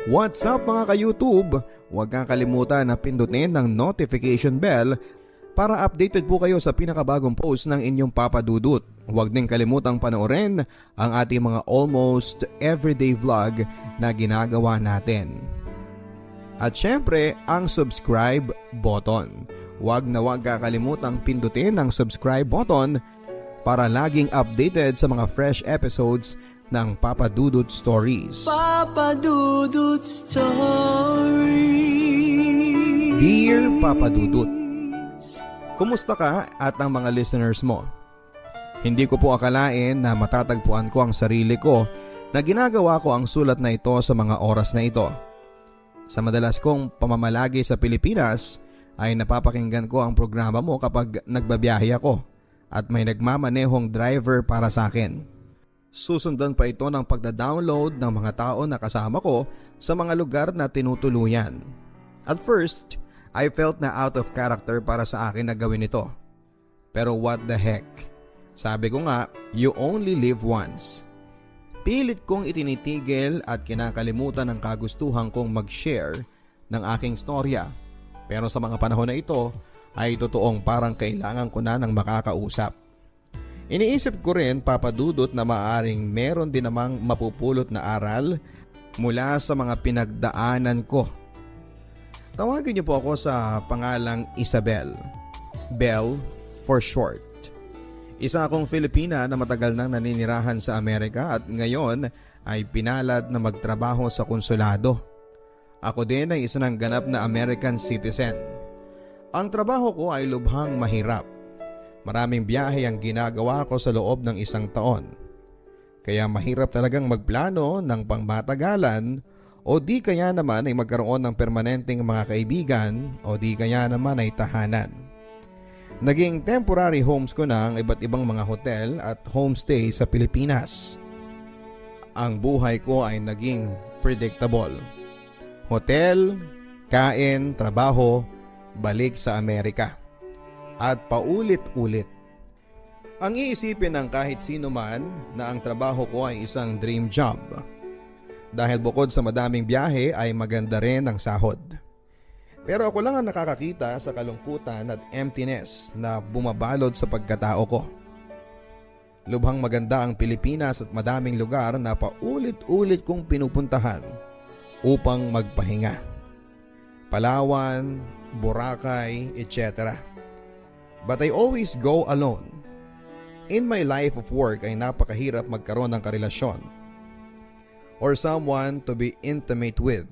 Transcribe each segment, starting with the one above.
What's up mga ka-YouTube? Huwag kang kalimutan na pindutin ng notification bell para updated po kayo sa pinakabagong post ng inyong Papa Dudut. Huwag din kalimutang panoorin ang ating mga almost everyday vlog na ginagawa natin. At syempre, ang subscribe button. Huwag na huwag kakalimutang pindutin ang subscribe button para laging updated sa mga fresh episodes ng Papa Dudut Stories. Papa Dudut Stories. Dear Papa Dudut, kumusta ka at ang mga listeners mo? Hindi ko po akalain na matatagpuan ko ang sarili ko na ginagawa ko ang sulat na ito sa mga oras na ito. Sa madalas kong pamamalagi sa Pilipinas ay napapakinggan ko ang programa mo kapag nagbabiyahe ako at may nagmamanehong driver para sa akin. Susundan pa ito ng pagda-download ng mga tao na kasama ko sa mga lugar na tinutuluyan. At first, I felt na out of character para sa akin na gawin ito. Pero what the heck? Sabi ko nga, you only live once. Pilit kong itinitigil at kinakalimutan ang kagustuhan kong mag-share ng aking storya. Pero sa mga panahon na ito ay totoong parang kailangan ko na ng makakausap. Iniisip ko rin, Papa Dudut, na maaring meron din namang mapupulot na aral mula sa mga pinagdaanan ko. Tawagin niyo po ako sa pangalang Isabel. Bell for short. Isa akong Filipina na matagal nang naninirahan sa Amerika at ngayon ay pinalad na magtrabaho sa konsulado. Ako din ay isa ng ganap na American citizen. Ang trabaho ko ay lubhang mahirap. Maraming biyahe ang ginagawa ko sa loob ng isang taon. Kaya mahirap talagang magplano ng pangmatagalan o di kaya naman ay magkaroon ng permanenteng mga kaibigan o di kaya naman ay tahanan. Naging temporary homes ko na ang iba't ibang mga hotel at homestay sa Pilipinas. Ang buhay ko ay naging predictable. Hotel, kain, trabaho, balik sa Amerika. At paulit-ulit. Ang iisipin ng kahit sino man na ang trabaho ko ay isang dream job. Dahil bukod sa madaming biyahe ay maganda rin ang sahod. Pero ako lang ang nakakakita sa kalungkutan at emptiness na bumabalot sa pagkatao ko. Lubhang maganda ang Pilipinas at madaming lugar na paulit-ulit kong pinupuntahan upang magpahinga. Palawan, Boracay, etc. But I always go alone. In my life of work ay napakahirap magkaroon ng karelasyon or someone to be intimate with.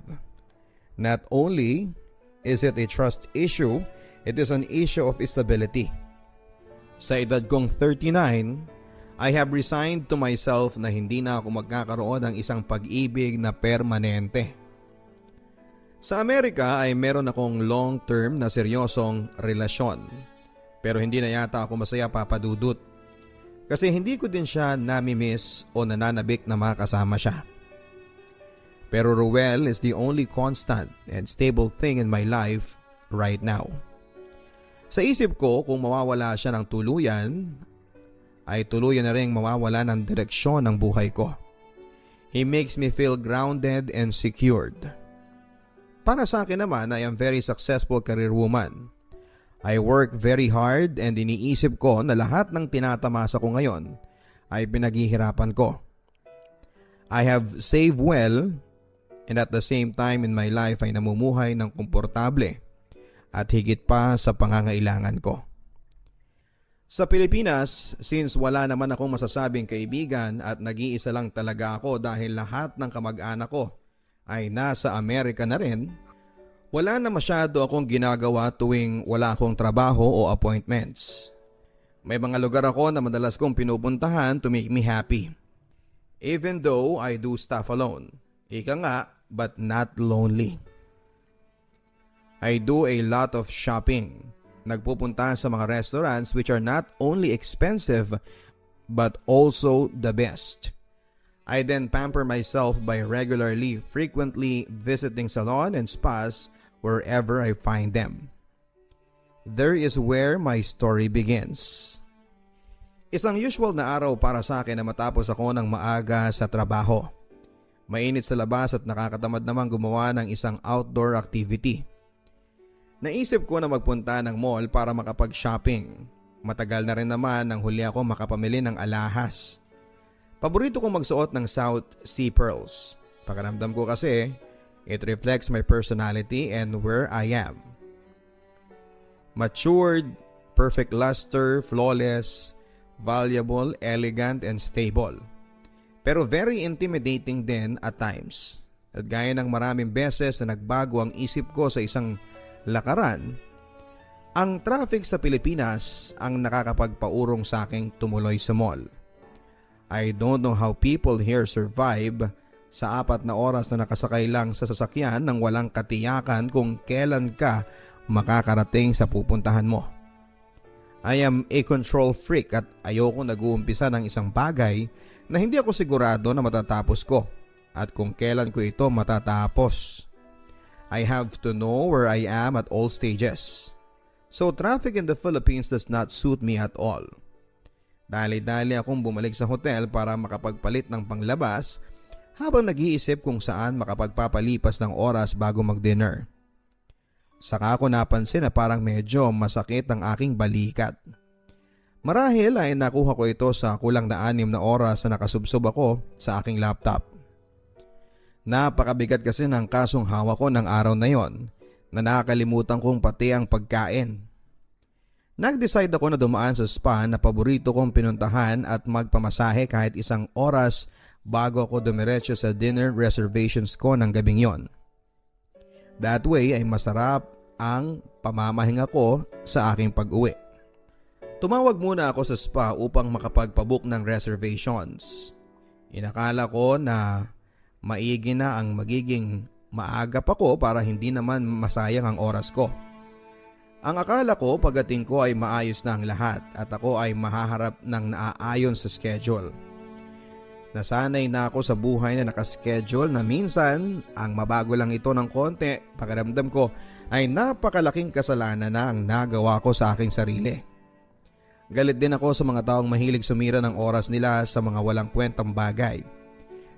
Not only is it a trust issue, it is an issue of stability. Sa edad kong 39, I have resigned to myself na hindi na ako magkakaroon ng isang pag-ibig na permanente. Sa Amerika ay meron akong long-term na seryosong relasyon. Pero hindi na yata ako masaya, Papa Dudut. Kasi hindi ko din siya nami-miss o nananabik na makasama siya. Pero Ruel is the only constant and stable thing in my life right now. Sa isip ko, kung mawawala siya ng tuluyan, ay tuluyan na rin mawawala ng direksyon ng buhay ko. He makes me feel grounded and secured. Para sa akin naman, I am very successful career woman. I work very hard and iniisip ko na lahat ng tinatamasa ko ngayon ay pinaghihirapan ko. I have saved well and at the same time in my life ay namumuhay ng komportable at higit pa sa pangangailangan ko. Sa Pilipinas, since wala naman akong masasabing kaibigan at nag-iisa lang talaga ako dahil lahat ng kamag-anak ko ay nasa Amerika na rin, wala na masyado akong ginagawa tuwing wala akong trabaho o appointments. May mga lugar ako na madalas kong pinupuntahan to make me happy. Even though I do stuff alone. Ika nga, but not lonely. I do a lot of shopping. Nagpupunta sa mga restaurants which are not only expensive but also the best. I then pamper myself by regularly, frequently visiting salon and spas wherever I find them. There is where my story begins. Isang usual na araw para sa akin na matapos ako ng maaga sa trabaho. Mainit sa labas at nakakatamad naman gumawa ng isang outdoor activity. Naisip ko na magpunta ng mall para makapag-shopping. Matagal na rin naman nang huli ako makapamili ng alahas. Paborito kong magsuot ng South Sea Pearls. Pakiramdam ko kasi, it reflects my personality and where I am. Matured, perfect luster, flawless, valuable, elegant, and stable. Pero very intimidating din at times. At gaya ng maraming beses na nagbago ang isip ko sa isang lakaran, ang traffic sa Pilipinas ang nakakapagpaurong sa aking tumuloy sa mall. I don't know how people here survive sa 4 na oras na nakasakay lang sa sasakyan nang walang katiyakan kung kailan ka makakarating sa pupuntahan mo. I am a control freak at ayoko nag-uumpisa ng isang bagay na hindi ako sigurado na matatapos ko at kung kailan ko ito matatapos. I have to know where I am at all stages. So traffic in the Philippines does not suit me at all. Dali-dali akong bumalik sa hotel para makapagpalit ng panglabas habang nag-iisip kung saan makapagpapalipas ng oras bago mag-dinner. Saka ako napansin na parang medyo masakit ang aking balikat. Marahil ay nakuha ko ito sa kulang na 6 na oras na nakasubsob ako sa aking laptop. Napakabigat kasi ng kasong hawak ko ng araw na yon na nakakalimutan kong pati ang pagkain. Nag-decide ako na dumaan sa spa na paborito kong pinuntahan at magpamasahe kahit 1 oras bago ako dumiretso sa dinner reservations ko ng gabing yon. That way ay masarap ang pamamahinga ko sa aking pag-uwi. Tumawag muna ako sa spa upang makapagpabook ng reservations. Inakala ko na maigi na ang magiging maaga pa ko para hindi naman masayang ang oras ko. Ang akala ko pagdating ko ay maayos na ang lahat at ako ay mahaharap ng naaayon sa schedule. Nasanay na ako sa buhay na nakaschedule na minsan ang mabago lang ito ng konti, pakiramdam ko ay napakalaking kasalanan na ang nagawa ko sa aking sarili. Galit din ako sa mga taong mahilig sumira ng oras nila sa mga walang kwentang bagay.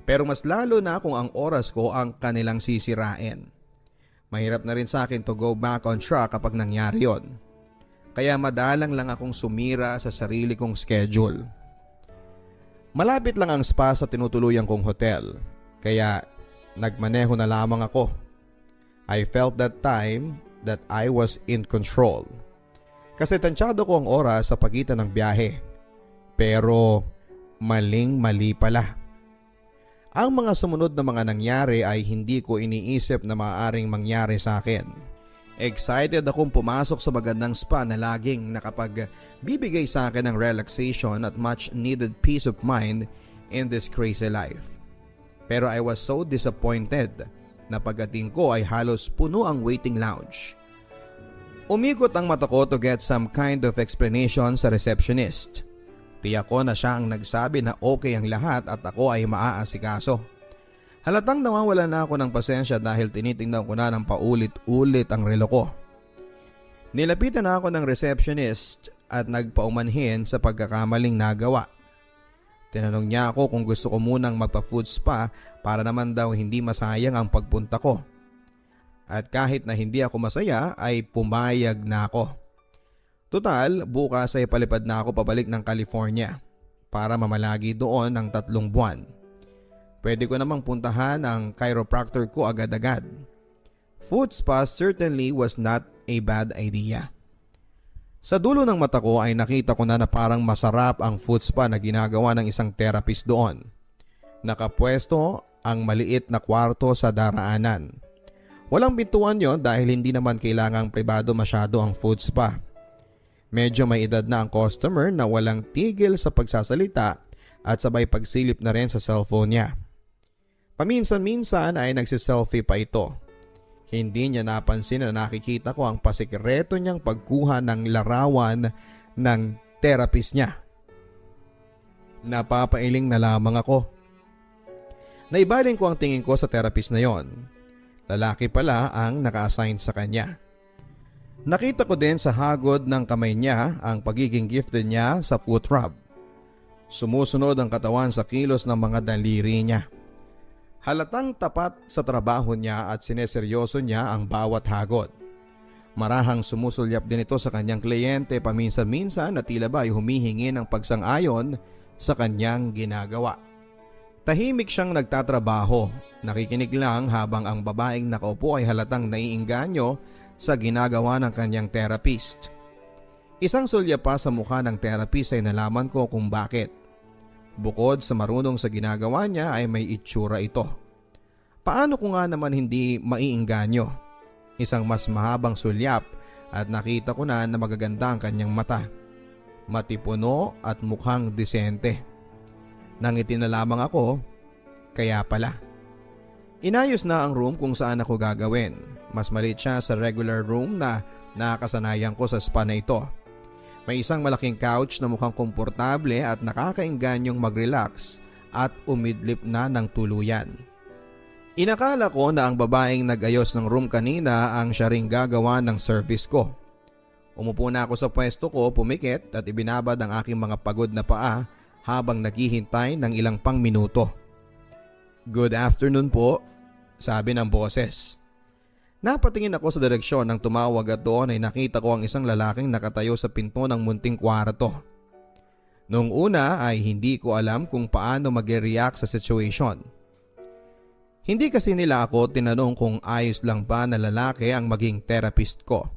Pero mas lalo na kung ang oras ko ang kanilang sisirain. Mahirap na rin sa akin to go back on track kapag nangyari yon. Kaya madalang lang akong sumira sa sarili kong schedule. Malapit lang ang spa sa tinutuluyan kong hotel, kaya nagmaneho na lamang ako. I felt that time that I was in control. Kasi tansyado ko ang oras sa pagitan ng biyahe. Pero maling-mali pala. Ang mga sumunod na mga nangyari ay hindi ko iniisip na maaaring mangyari sa akin. Excited akong pumasok sa magandang spa na laging nakapagbibigay sa akin ng relaxation at much needed peace of mind in this crazy life. Pero I was so disappointed na pagdating ko ay halos puno ang waiting lounge. Umikot ang mata ko to get some kind of explanation sa receptionist. Tiyak ko na siya ang nagsabi na okay ang lahat at ako ay maaasikaso. Halatang nawawala na ako ng pasensya dahil tinitingnan ko na ng paulit-ulit ang relo ko. Nilapitan na ako ng receptionist at nagpaumanhin sa pagkakamaling nagawa. Tinanong niya ako kung gusto ko munang magpa-food spa para naman daw hindi masayang ang pagpunta ko. At kahit na hindi ako masaya ay pumayag na ako. Total, bukas ay palipad na ako pabalik ng California para mamalagi doon ng 3 buwan. Pwede ko namang puntahan ang chiropractor ko agad-agad. Food spa certainly was not a bad idea. Sa dulo ng mata ko ay nakita ko na parang masarap ang food spa na ginagawa ng isang therapist doon. Nakapwesto ang maliit na kwarto sa daraanan. Walang pintuan yon dahil hindi naman kailangang pribado masyado ang food spa. Medyo may edad na ang customer na walang tigil sa pagsasalita at sabay pagsilip na rin sa cellphone niya. Paminsan-minsan ay nagsiselfie pa ito. Hindi niya napansin na nakikita ko ang pasikreto niyang pagkuha ng larawan ng therapist niya. Napapailing na lamang ako. Naibaling ko ang tingin ko sa therapist na yon. Lalaki pala ang naka-assign sa kanya. Nakita ko din sa hagod ng kamay niya ang pagiging gifted niya sa foot rub. Sumusunod ang katawan sa kilos ng mga daliri niya. Halatang tapat sa trabaho niya at sineseryoso niya ang bawat hagod. Marahang sumusulyap din ito sa kanyang kliyente paminsan-minsan na tila ba ay humihingi ng pagsang-ayon sa kanyang ginagawa. Tahimik siyang nagtatrabaho, nakikinig lang habang ang babaeng nakaupo ay halatang naiingganyo sa ginagawa ng kanyang therapist. Isang sulya pa sa mukha ng therapist ay nalaman ko kung bakit. Bukod sa marunong sa ginagawa niya ay may itsura ito. Paano ko nga naman hindi maiingganyo? Isang mas mahabang sulyap at nakita ko na magaganda ang kanyang mata. Matipuno at mukhang disente. Nangiti na lamang ako, kaya pala. Inayos na ang room kung saan ako gagawin. Mas maliit siya sa regular room na nakasanayan ko sa spa na ito. May isang malaking couch na mukhang komportable at nakakaingganyong mag-relax at umidlip na ng tuluyan. Inakala ko na ang babaeng nag-ayos ng room kanina ang siya ring gagawa ng service ko. Umupo na ako sa pwesto ko, pumikit at ibinabad ang aking mga pagod na paa habang naghihintay ng ilang pang minuto. "Good afternoon po," sabi ng boses. Napatingin ako sa direksyon ng tumawag at doon ay nakita ko ang isang lalaking nakatayo sa pinto ng munting kwarto. Noong una ay hindi ko alam kung paano mag-react sa situation. Hindi kasi nila ako tinanong kung ayos lang ba na lalaki ang maging therapist ko.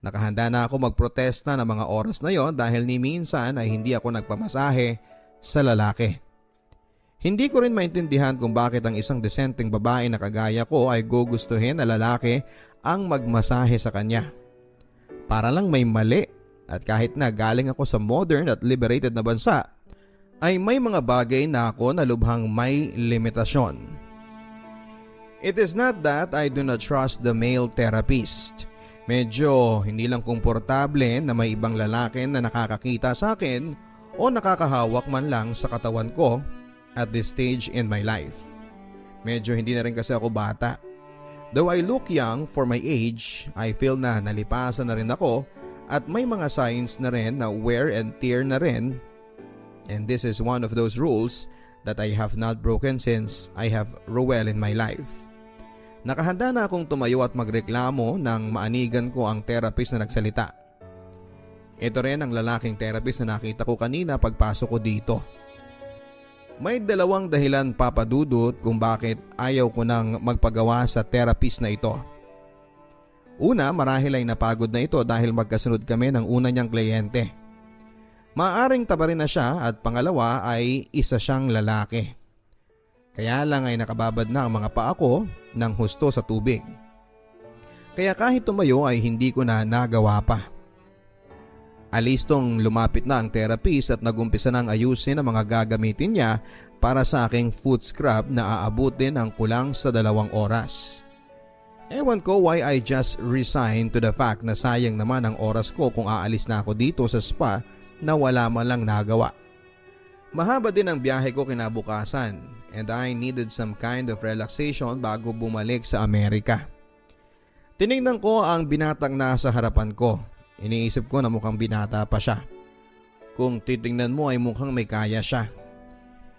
Nakahanda na ako magprotesta ng mga oras na yon dahil ni minsan ay hindi ako nagpamasahe sa lalaki. Hindi ko rin maintindihan kung bakit ang isang desenteng babae na kagaya ko ay gugustuhin na lalaki ang magmasahe sa kanya. Para lang may mali at kahit na galing ako sa modern at liberated na bansa, ay may mga bagay na ako na lubhang may limitasyon. It is not that I do not trust the male therapist. Medyo hindi lang komportable na may ibang lalaki na nakakakita sa akin o nakakahawak man lang sa katawan ko at this stage in my life. Medyo hindi na rin kasi ako bata. Though I look young for my age, I feel na nalipasan na rin ako at may mga signs na rin na wear and tear na rin. And this is one of those rules that I have not broken since I have Ruel in my life. Nakahanda na akong tumayo at magreklamo nang maanigan ko ang therapist na nagsalita. Ito rin ang lalaking therapist na nakita ko kanina pagpasok ko dito. May dalawang dahilan, Papa Dudut, kung bakit ayaw ko nang magpagawa sa therapist na ito. Una, marahil ay napagod na ito dahil magkasunod kami ng una niyang kliyente. Maaring tabarin na siya at pangalawa ay isa siyang lalaki. Kaya lang ay nakababad na ang mga paa ko ng husto sa tubig. Kaya kahit tumayo ay hindi ko na nagawa pa. Alistong lumapit na ang therapist at nagumpisa nang ayusin ang mga gagamitin niya para sa aking foot scrub na aabutin ang kulang sa 2 oras. Ewan ko why I just resigned to the fact na sayang naman ang oras ko kung aalis na ako dito sa spa na wala man lang nagawa. Mahaba din ang biyahe ko kinabukasan and I needed some kind of relaxation bago bumalik sa Amerika. Tinignan ko ang binatang nasa harapan ko. Iniisip ko na mukhang binata pa siya. Kung titingnan mo ay mukhang may kaya siya.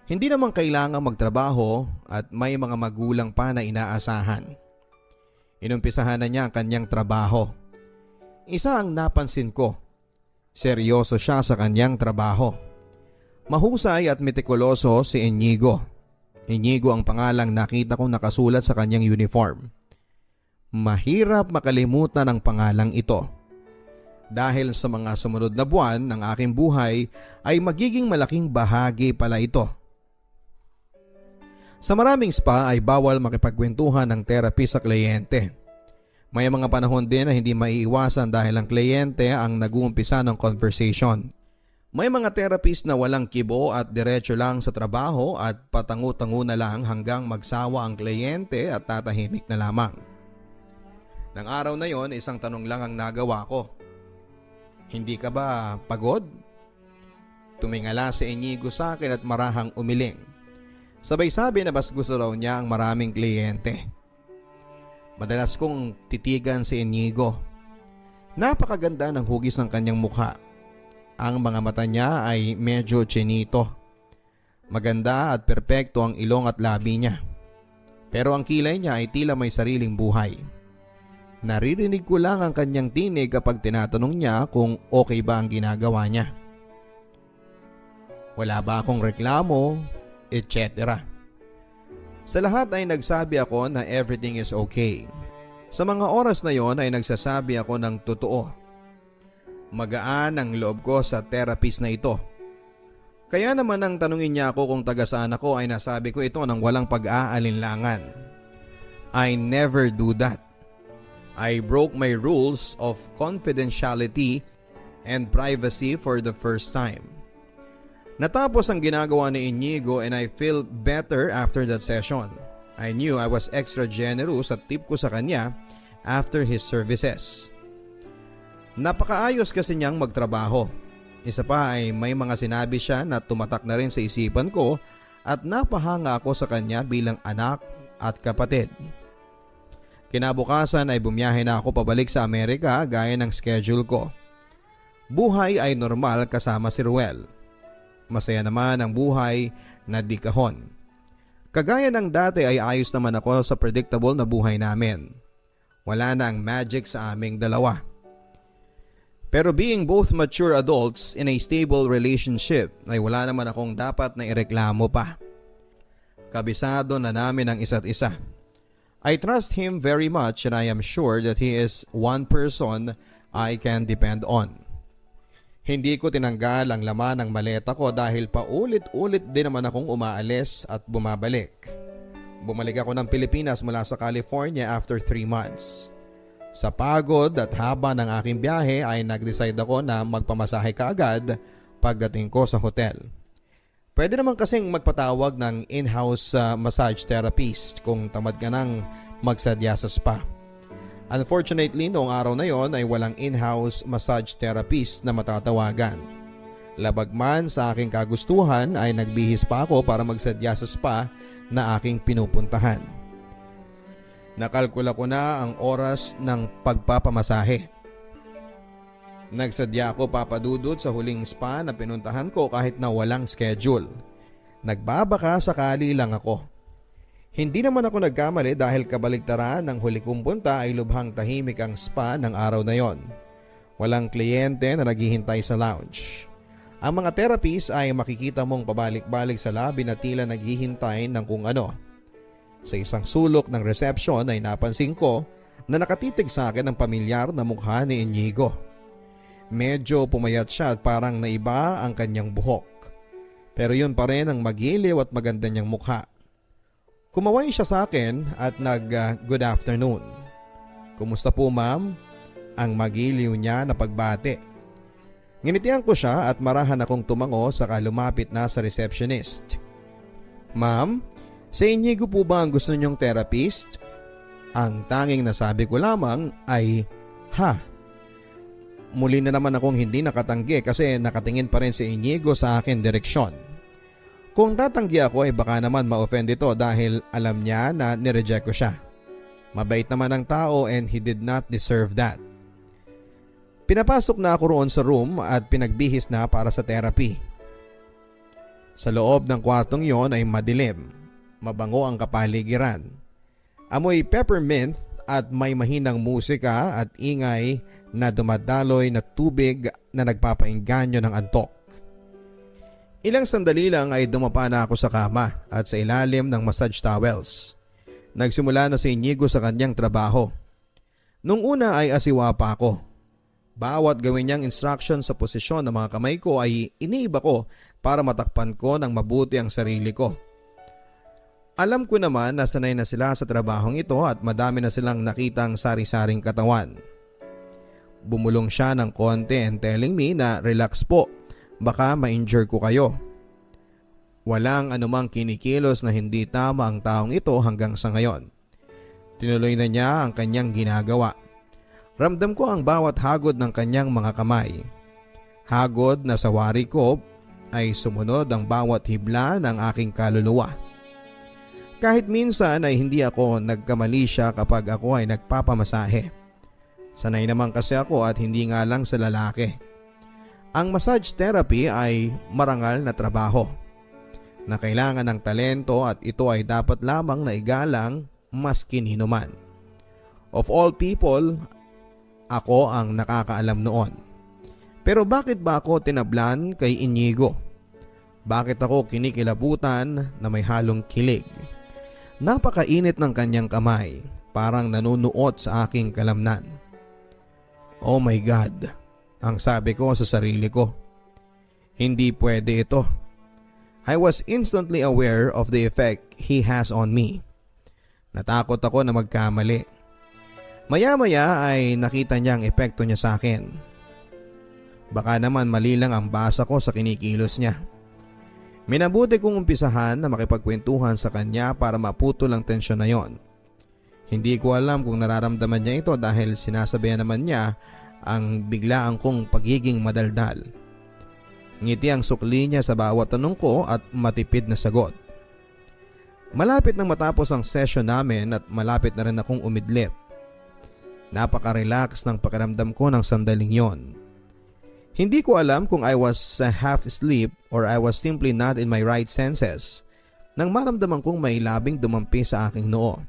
Hindi naman kailangang magtrabaho at may mga magulang pa na inaasahan. Inumpisahan na niya ang kanyang trabaho. Isa ang napansin ko. Seryoso siya sa kanyang trabaho. Mahusay at metikuloso si Inigo. Inigo ang pangalang nakita kong nakasulat sa kanyang uniform. Mahirap makalimutan ang pangalang ito. Dahil sa mga sumunod na buwan ng aking buhay ay magiging malaking bahagi pala ito. Sa maraming spa ay bawal makipagkwentuhan ng therapist sa kliyente. May mga panahon din na hindi maiiwasan dahil ang kliyente ang nag-uumpisa ng conversation. May mga therapist na walang kibo at diretso lang sa trabaho at patangu-tangu na lang hanggang magsawa ang kliyente at tatahimik na lamang. Nang araw na yon, isang tanong lang ang nagawa ko. Hindi ka ba pagod? Tumingala si Inigo sa akin at marahang umiling. Sabay sabi na mas gusto raw niya ang maraming kliyente. Madalas kong titigan si Inigo. Napakaganda ng hugis ng kanyang mukha. Ang mga mata niya ay medyo chinito. Maganda at perpekto ang ilong at labi niya. Pero ang kilay niya ay tila may sariling buhay. Naririnig ko lang ang kanyang tinig kapag tinatanong niya kung okay ba ang ginagawa niya. Wala ba akong reklamo, etc. Sa lahat ay nagsabi ako na everything is okay. Sa mga oras na yon ay nagsasabi ako ng totoo. Magaan ang loob ko sa therapist na ito. Kaya naman nang tanungin niya ako kung taga saan ako ay nasabi ko ito ng walang pag-aalinlangan. I never do that. I broke my rules of confidentiality and privacy for the first time. Natapos ang ginagawa ni Inigo and I feel better after that session. I knew I was extra generous at tip ko sa kanya after his services. Napakaayos kasi niyang magtrabaho. Isa pa ay may mga sinabi siya na tumatak na rin sa isipan ko at napahanga ako sa kanya bilang anak at kapatid. Kinabukasan ay bumiyahe na ako pabalik sa Amerika gaya ng schedule ko. Buhay ay normal kasama si Ruel. Masaya naman ang buhay na di kahon. Kagaya ng dati ay ayos naman ako sa predictable na buhay namin. Wala na ang magic sa aming dalawa. Pero being both mature adults in a stable relationship ay wala naman akong dapat na ireklamo pa. Kabisado na namin ang isa't isa. I trust him very much and I am sure that he is one person I can depend on. Hindi ko tinanggal ang laman ng maleta ko dahil paulit-ulit din naman akong umaalis at bumabalik. Bumalik ako ng Pilipinas mula sa California after 3 months. Sa pagod at haba ng aking biyahe ay nag-decide ako na magpamasahe kaagad pagdating ko sa hotel. Pwede naman kasing magpatawag ng in-house massage therapist kung tamad ka nang magsadya sa spa. Unfortunately, noong araw na yon ay walang in-house massage therapist na matatawagan. Labag man sa aking kagustuhan ay nagbihis pa ako para magsadya sa spa na aking pinupuntahan. Nakalkula ko na ang oras ng pagpapamasahe. Nagsadya ako papadudot sa huling spa na pinuntahan ko kahit na walang schedule. Nagbabaka sakali lang ako. Hindi naman ako nagkamali dahil kabaligtaran ng huli kong punta ay lubhang tahimik ang spa ng araw na yon. Walang kliyente na naghihintay sa lounge. Ang mga therapist ay makikita mong pabalik-balik sa lobby na tila naghihintay ng kung ano. Sa isang sulok ng reception ay napansin ko na nakatitig sa akin ang pamilyar na mukha ni Inigo. Medyo pumayat siya at parang naiba ang kanyang buhok. Pero yun pa rin ang magiliw at maganda niyang mukha. Kumaway siya sa akin at good afternoon. Kumusta po ma'am? Ang magiliw niya na pagbati. Nginitian ko siya at marahan akong tumango saka lumapit na sa receptionist. Ma'am, sa Inigo po ba ang gusto niyong therapist? Ang tanging nasabi ko lamang ay, ha. Muli na naman akong hindi nakatanggi kasi nakatingin pa rin si Inigo sa akin direksyon. Kung tatanggi ako ay baka naman ma-offend ito dahil alam niya na nireject ko siya. Mabait naman ang tao and he did not deserve that. Pinapasok na ako roon sa room at pinagbihis na para sa therapy. Sa loob ng kwartong yon ay madilim. Mabango ang kapaligiran. Amoy peppermint at may mahinang musika at ingay na dumadaloy na tubig na nagpapainganyo ng antok. Ilang sandali lang ay dumapa na ako sa kama at sa ilalim ng massage towels. Nagsimula na si Inigo sa kanyang trabaho. Nung una ay asiwa pa ako. Bawat gawin niyang instruction sa posisyon ng mga kamay ko ay iniiba ko para matakpan ko ng mabuti ang sarili ko. Alam ko naman na sanay na sila sa trabahong ito at madami na silang nakitang sari-saring katawan. Bumulong siya ng konti and telling me na relax po, baka ma-injure ko kayo. Walang anumang kinikilos na hindi tama ang taong ito hanggang sa ngayon. Tinuloy na niya ang kanyang ginagawa. Ramdam ko ang bawat hagod ng kanyang mga kamay. Hagod na sa wari ko ay sumunod ang bawat hibla ng aking kaluluwa. Kahit minsan ay hindi ako nagkamali siya kapag ako ay nagpapamasahe. Sanay naman kasi ako at hindi nga lang sa lalaki. Ang massage therapy ay marangal na trabaho. na kailangan ng talento at ito ay dapat lamang na igalang maskin hinuman. Of all people, ako ang nakakaalam noon. Pero bakit ba ako tinablan kay Inigo? Bakit ako kinikilabutan na may halong kilig? Napakainit ng kanyang kamay, parang nanunuot sa aking kalamnan. Oh my God, ang sabi ko sa sarili ko. Hindi pwede ito. I was instantly aware of the effect he has on me. Natakot ako na magkamali. Maya-maya ay nakita niya ang epekto niya sa akin. Baka naman mali lang ang basa ko sa kinikilos niya. Minabuti kong umpisahan na makipagkwentuhan sa kanya para maputol ang tensyon na yon. Hindi ko alam kung nararamdaman niya ito dahil sinasabihan naman niya ang biglaan kong pagiging madaldal. Ngiti ang sukli niya sa bawat tanong ko at matipid na sagot. Malapit nang matapos ang session namin at malapit na rin akong umidlip. Napaka-relax ng pakiramdam ko ng sandaling yon. Hindi ko alam kung I was half asleep or I was simply not in my right senses nang maramdaman kong may labing dumampi sa aking noo.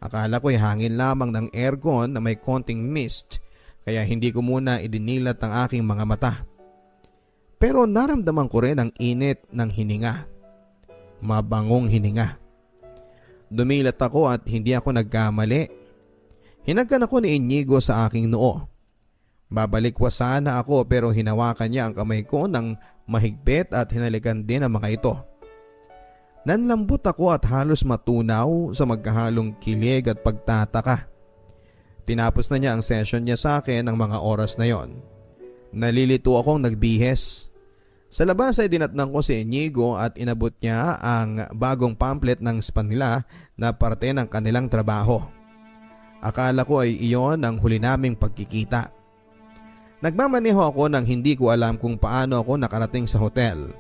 Akala ko'y hangin lamang ng aircon na may konting mist kaya hindi ko muna idinilat ang aking mga mata. Pero naramdaman ko rin ang init ng hininga. Mabangong hininga. Dumilat ako at hindi ako nagkamali. Hinagkan ako ni Inigo sa aking noo. Babalikwas sana ako pero hinawakan niya ang kamay ko ng mahigpit at hinalikan din ang mga ito. Nanlambot ako at halos matunaw sa magkahalong kilig at pagtataka. Tinapos na niya ang session niya sa akin ng mga oras na yon. Nalilito akong nagbihes. Sa labas ay dinatnang ko si Inigo at inabot niya ang bagong pamphlet ng span nila na parte ng kanilang trabaho. Akala ko ay iyon ang huli naming pagkikita. Nagmamaneho ako nang hindi ko alam kung paano ako nakarating sa hotel.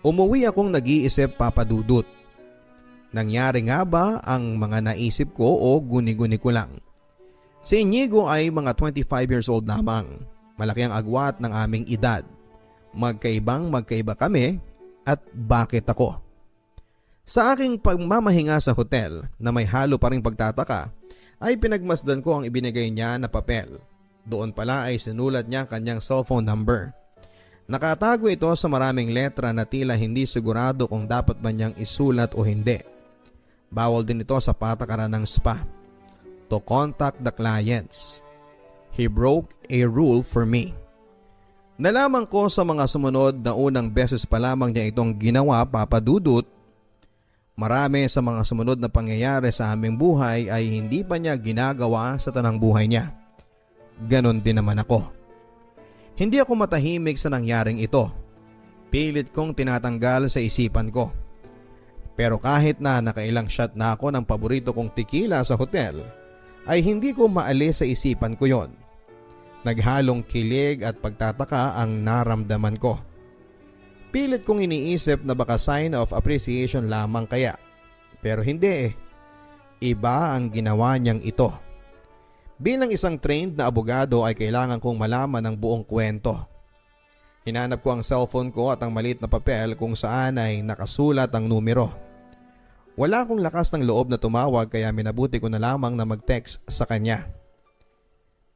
Umuwi akong nag-iisip, Papa Dudut. Nangyari nga ba ang mga naisip ko o guni-guni ko lang? Si Inigo ay mga 25 years old lamang. Malaki ang agwat ng aming edad. Magkaiba kami at bakit ako? Sa aking pagmamahinga sa hotel na may halo pa ring pagtataka ay pinagmasdan ko ang ibinigay niya na papel. Doon pala ay sinulat niya kanyang cellphone number. Nakatago ito sa maraming letra na tila hindi sigurado kung dapat ba niyang isulat o hindi. Bawal din ito sa patakaran ng spa. To contact the clients. He broke a rule for me. Nalaman ko sa mga sumunod na unang beses pa lamang niya itong ginawa, Papa Dudut. Marami sa mga sumunod na pangyayari sa aming buhay ay hindi pa niya ginagawa sa tanang buhay niya. Ganon din naman ako. Hindi ako matahimik sa nangyaring ito. Pilit kong tinatanggal sa isipan ko. Pero kahit na nakailang shot na ako ng paborito kong tequila sa hotel, ay hindi ko maalis sa isipan ko yon. Naghalong kilig at pagtataka ang naramdaman ko. Pilit kong iniisip na baka sign of appreciation lamang kaya. Pero hindi eh. Iba ang ginawa niyang ito. Bilang isang trained na abogado ay kailangan kong malaman ang buong kwento. Hinanap ko ang cellphone ko at ang maliit na papel kung saan ay nakasulat ang numero. Wala akong lakas ng loob na tumawag kaya minabuti ko na lamang na mag-text sa kanya.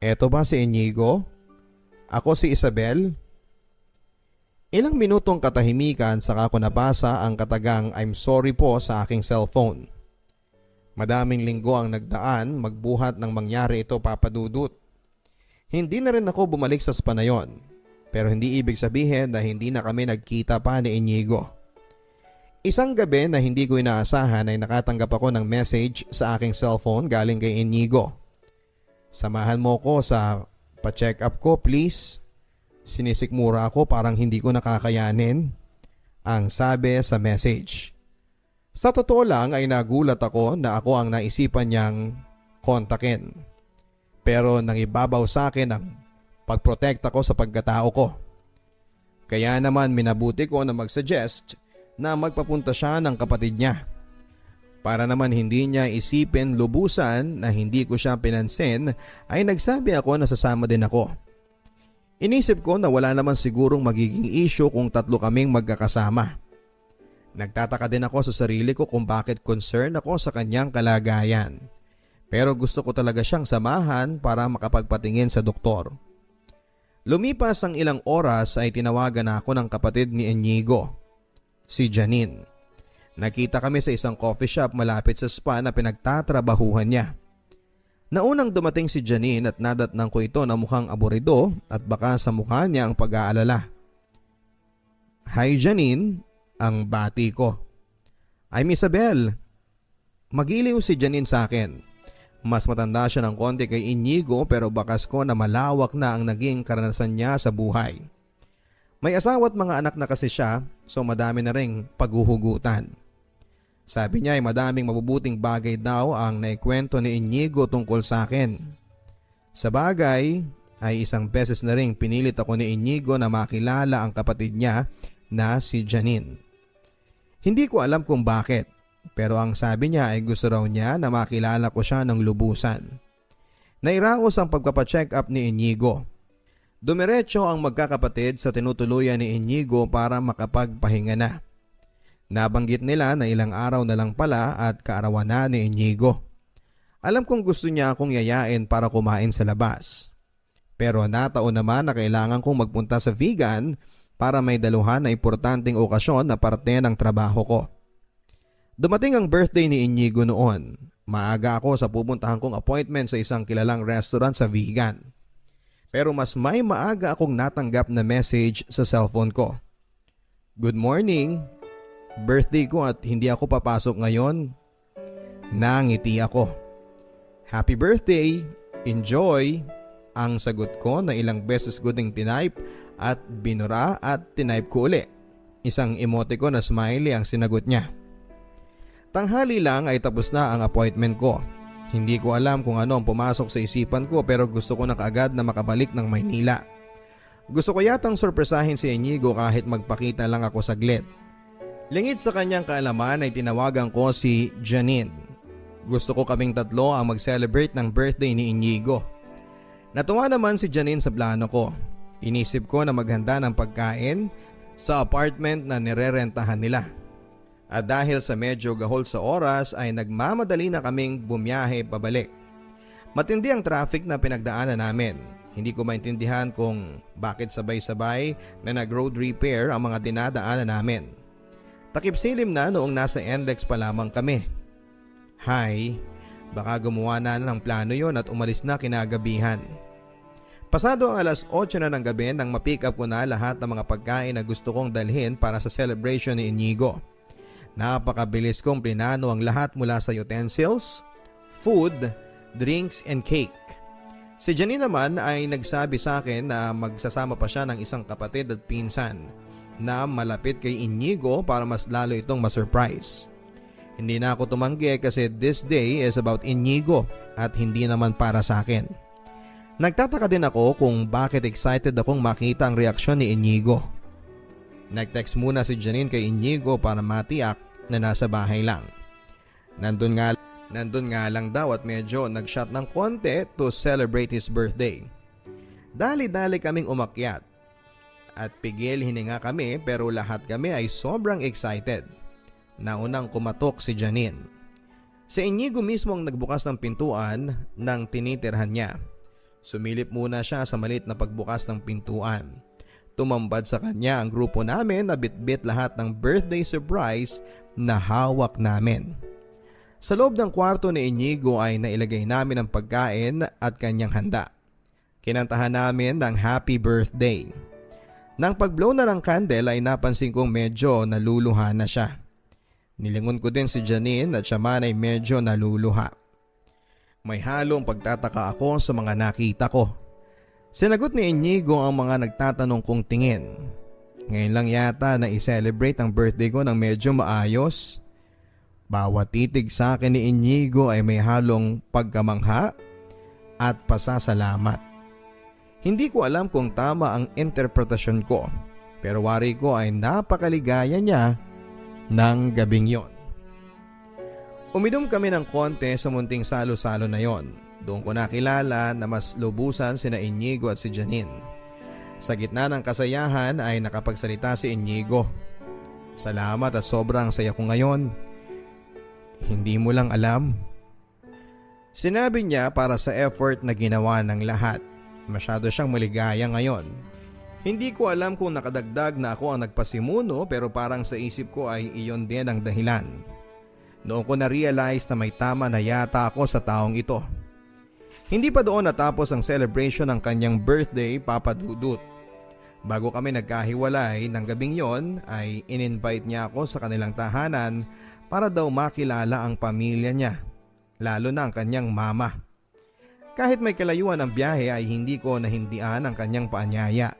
Eto ba si Inigo? Ako si Isabel? Ilang minutong katahimikan saka ko nabasa ang katagang I'm sorry po sa aking cellphone. Madaming linggo ang nagdaan magbuhat ng mangyari ito, Papa Dudut. Hindi na rin ako bumalik sa spa na yon, pero hindi ibig sabihin na hindi na kami nagkita pa ni Inigo. Isang gabi na hindi ko inaasahan ay nakatanggap ako ng message sa aking cellphone galing kay Inigo. Samahan mo ko sa pa-check up ko please. Sinisikmura ako parang hindi ko nakakayanin. Ang sabi sa message. Sa totoo lang ay nagulat ako na ako ang naisipan niyang kontakin. Pero nangibabaw sa akin ang pagprotekta ko sa pagkatao ko. Kaya naman minabuti ko na mag-suggest na magpapunta siya ng kapatid niya. Para naman hindi niya isipin lubusan na hindi ko siya pinansin ay nagsabi ako na sasama din ako. Inisip ko na wala naman sigurong magiging issue kung tatlo kaming magkakasama. Nagtataka din ako sa sarili ko kung bakit concerned ako sa kanyang kalagayan. Pero gusto ko talaga siyang samahan para makapagpatingin sa doktor. Lumipas ang ilang oras ay tinawagan ako ng kapatid ni Inigo, si Janine. Nakita kami sa isang coffee shop malapit sa spa na pinagtatrabahuhan niya. Naunang dumating si Janine at nadatnang ko ito na mukhang aburido at baka sa mukha niya ang pag-aalala. "Hi Janine," ang bati ko. "I'm Isabel." Magiliw si Janine sa akin. Mas matanda siya ng konti kay Inigo pero bakas ko na malawak na ang naging karanasan niya sa buhay. May asawa at mga anak na kasi siya, so madami na ring paghuhugutan. Sabi niya ay madaming mabubuting bagay daw ang naikwento ni Inigo tungkol sa akin. Sa bagay ay isang beses na ring pinilit ako ni Inigo na makilala ang kapatid niya na si Janine. Hindi ko alam kung bakit, pero ang sabi niya ay gusto raw niya na makilala ko siya ng lubusan. Nairaos ang pagpapacheck up ni Inigo. Dumiretso ang magkakapatid sa tinutuluyan ni Inigo para makapagpahinga na. Nabanggit nila na ilang araw na lang pala at kaarawan na ni Inigo. Alam kong gusto niya akong yayain para kumain sa labas. Pero nataon naman na kailangan kong magpunta sa vegan para may daluhan na importanteng okasyon na parte ng trabaho ko. Dumating ang birthday ni Inigo noon. Maaga ako sa pupuntahan kong appointment sa isang kilalang restaurant sa vegan. Pero mas may maaga akong natanggap na message sa cellphone ko. "Good morning. Birthday ko at hindi ako papasok ngayon." Nangiti ako. "Happy birthday! Enjoy!" Ang sagot ko na ilang beses ko ding tinype at binura at tinype ko uli. Isang emoticon na smiley ang sinagot niya. Tanghali lang ay tapos na ang appointment ko. Hindi ko alam kung ano ang pumasok sa isipan ko pero gusto ko na kaagad na makabalik ng Maynila. Gusto ko yatang sorpresahin si Inigo kahit magpakita lang ako saglit. Lingid sa kanyang kaalaman ay tinawagan ko si Janine. Gusto ko kaming tatlo ang mag-celebrate ng birthday ni Inigo. Natuwa naman si Janine sa plano ko. Inisip ko na maghanda ng pagkain sa apartment na nirerentahan nila. At dahil sa medyo gahol sa oras ay nagmamadali na kaming bumiyahe pabalik. Matindi ang traffic na pinagdaanan namin. Hindi ko maintindihan kung bakit sabay-sabay na nag-road repair ang mga dinadaanan namin. Takip silim na noong nasa NLEX pa lamang kami. Hi, baka gumawa na ng plano yon at umalis na kinagabihan. Pasado ang alas 8 na ng gabi nang ma-pick up ko na lahat ng mga pagkain na gusto kong dalhin para sa celebration ni Inigo. Napakabilis kong plinano ang lahat mula sa utensils, food, drinks and cake. Si Janine naman ay nagsabi sa akin na magsasama pa siya ng isang kapatid at pinsan na malapit kay Inigo para mas lalo itong ma-surprise. Hindi na ako tumanggi kasi this day is about Inigo at hindi naman para sa akin. Nagtataka din ako kung bakit excited akong makita ang reaksyon ni Inigo. Nag-text muna si Janine kay Inigo para matiyak na nasa bahay lang. Nandun nga lang daw at medyo nag-shot ng konti to celebrate his birthday. Dali-dali kaming umakyat. At pigil hininga kami pero lahat kami ay sobrang excited. Naunang kumatok si Janine. Si Inigo mismo ang nagbukas ng pintuan nang tinitirhan niya. Sumilip muna siya sa maliit na pagbukas ng pintuan. Tumambad sa kanya ang grupo namin na bitbit lahat ng birthday surprise na hawak namin. Sa loob ng kwarto ni Inigo ay nailagay namin ang pagkain at kanyang handa. Kinantahan namin ng happy birthday. Nang pag-blow na ng candle ay napansin kong medyo naluluha na siya. Nilingon ko din si Janine at siya man ay medyo naluluha. May halong pagtataka ako sa mga nakita ko. Sinagot ni Inigo ang mga nagtatanong kong tingin. Ngayon lang yata na i-celebrate ang birthday ko ng medyo maayos. Bawat titig sa akin ni Inigo ay may halong pagkamangha at pasasalamat. Hindi ko alam kung tama ang interpretasyon ko, pero wari ko ay napakaligaya niya ng gabing yon. Uminom kami ng konti sa munting salo-salo na yon. Doon ko nakilala na mas lubusan sina Inigo at si Janine. Sa gitna ng kasayahan ay nakapagsalita si Inigo. Salamat at sobrang saya ko ngayon. Hindi mo lang alam. Sinabi niya para sa effort na ginawa ng lahat. Masyado siyang maligaya ngayon. Hindi ko alam kung nakadagdag na ako ang nagpasimuno pero parang sa isip ko ay iyon din ang dahilan. Noon ko na-realize na may tama na yata ako sa taong ito. Hindi pa doon natapos ang celebration ng kanyang birthday, Papa Dudut. Bago kami nagkahiwalay ng gabing yon ay in-invite niya ako sa kanilang tahanan para daw makilala ang pamilya niya, lalo na ang kanyang mama. Kahit may kalayuan ang biyahe ay hindi ko nahindian ang kanyang paanyaya.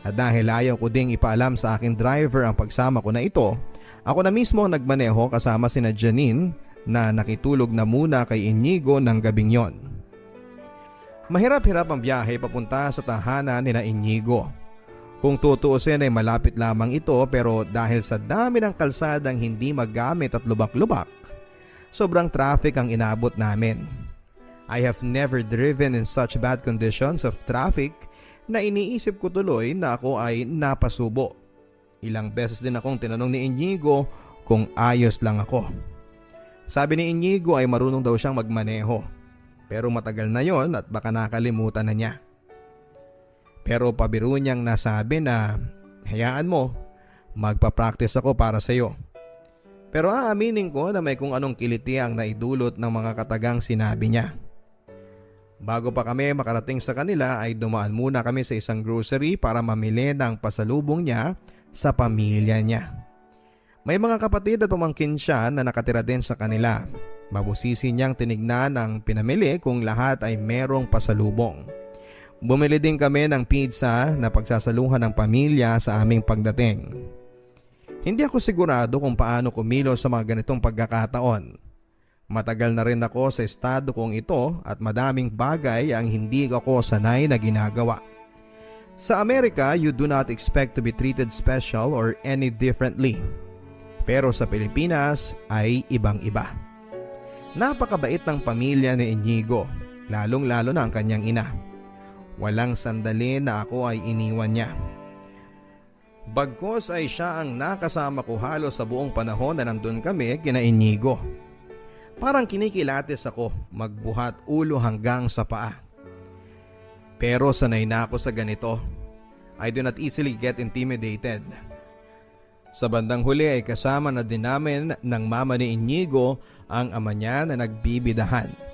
At dahil ayaw ko ding ipaalam sa aking driver ang pagsama ko na ito, ako na mismo ang nagmaneho kasama sina Janine na nakitulog na muna kay Inigo ng gabing yon. Mahirap-hirap ang biyahe papunta sa tahanan ni na Inigo. Kung tutuusin ay malapit lamang ito pero dahil sa dami ng kalsadang hindi magamit at lubak-lubak, sobrang traffic ang inabot namin. I have never driven in such bad conditions of traffic na iniisip ko tuloy na ako ay napasubo. Ilang beses din akong tinanong ni Inigo kung ayos lang ako. Sabi ni Inigo ay marunong daw siyang magmaneho, pero matagal na yon at baka nakalimutan na niya. Pero pabiro niyang nasabi na, hayaan mo, magpa-practice ako para sa iyo. Pero aaminin ko na may kung anong kiliti ang naidulot ng mga katagang sinabi niya. Bago pa kami makarating sa kanila ay dumaan muna kami sa isang grocery para mamili ng pasalubong niya sa pamilya niya. May mga kapatid at pamangkin siya na nakatira din sa kanila. Mabusisi niyang tinignan ang pinamili kung lahat ay merong pasalubong. Bumili din kami ng pizza na pagsasaluhan ng pamilya sa aming pagdating. Hindi ako sigurado kung paano kumilos sa mga ganitong pagkakataon. Matagal na rin ako sa estado kong ito at madaming bagay ang hindi ako sanay na ginagawa. Sa Amerika, you do not expect to be treated special or any differently. Pero sa Pilipinas ay ibang-iba. Napakabait ng pamilya ni Inigo, lalong-lalo na ang kanyang ina. Walang sandali na ako ay iniwan niya. Bagkos ay siya ang nakasama ko halos sa buong panahon na nandun kami kina Inigo. Parang kinikilatis ako magbuhat ulo hanggang sa paa. Pero sanay na ako sa ganito. I do not easily get intimidated. Sa bandang huli ay kasama na din namin ng mama ni Inigo ang ama niya na nagbibidahan.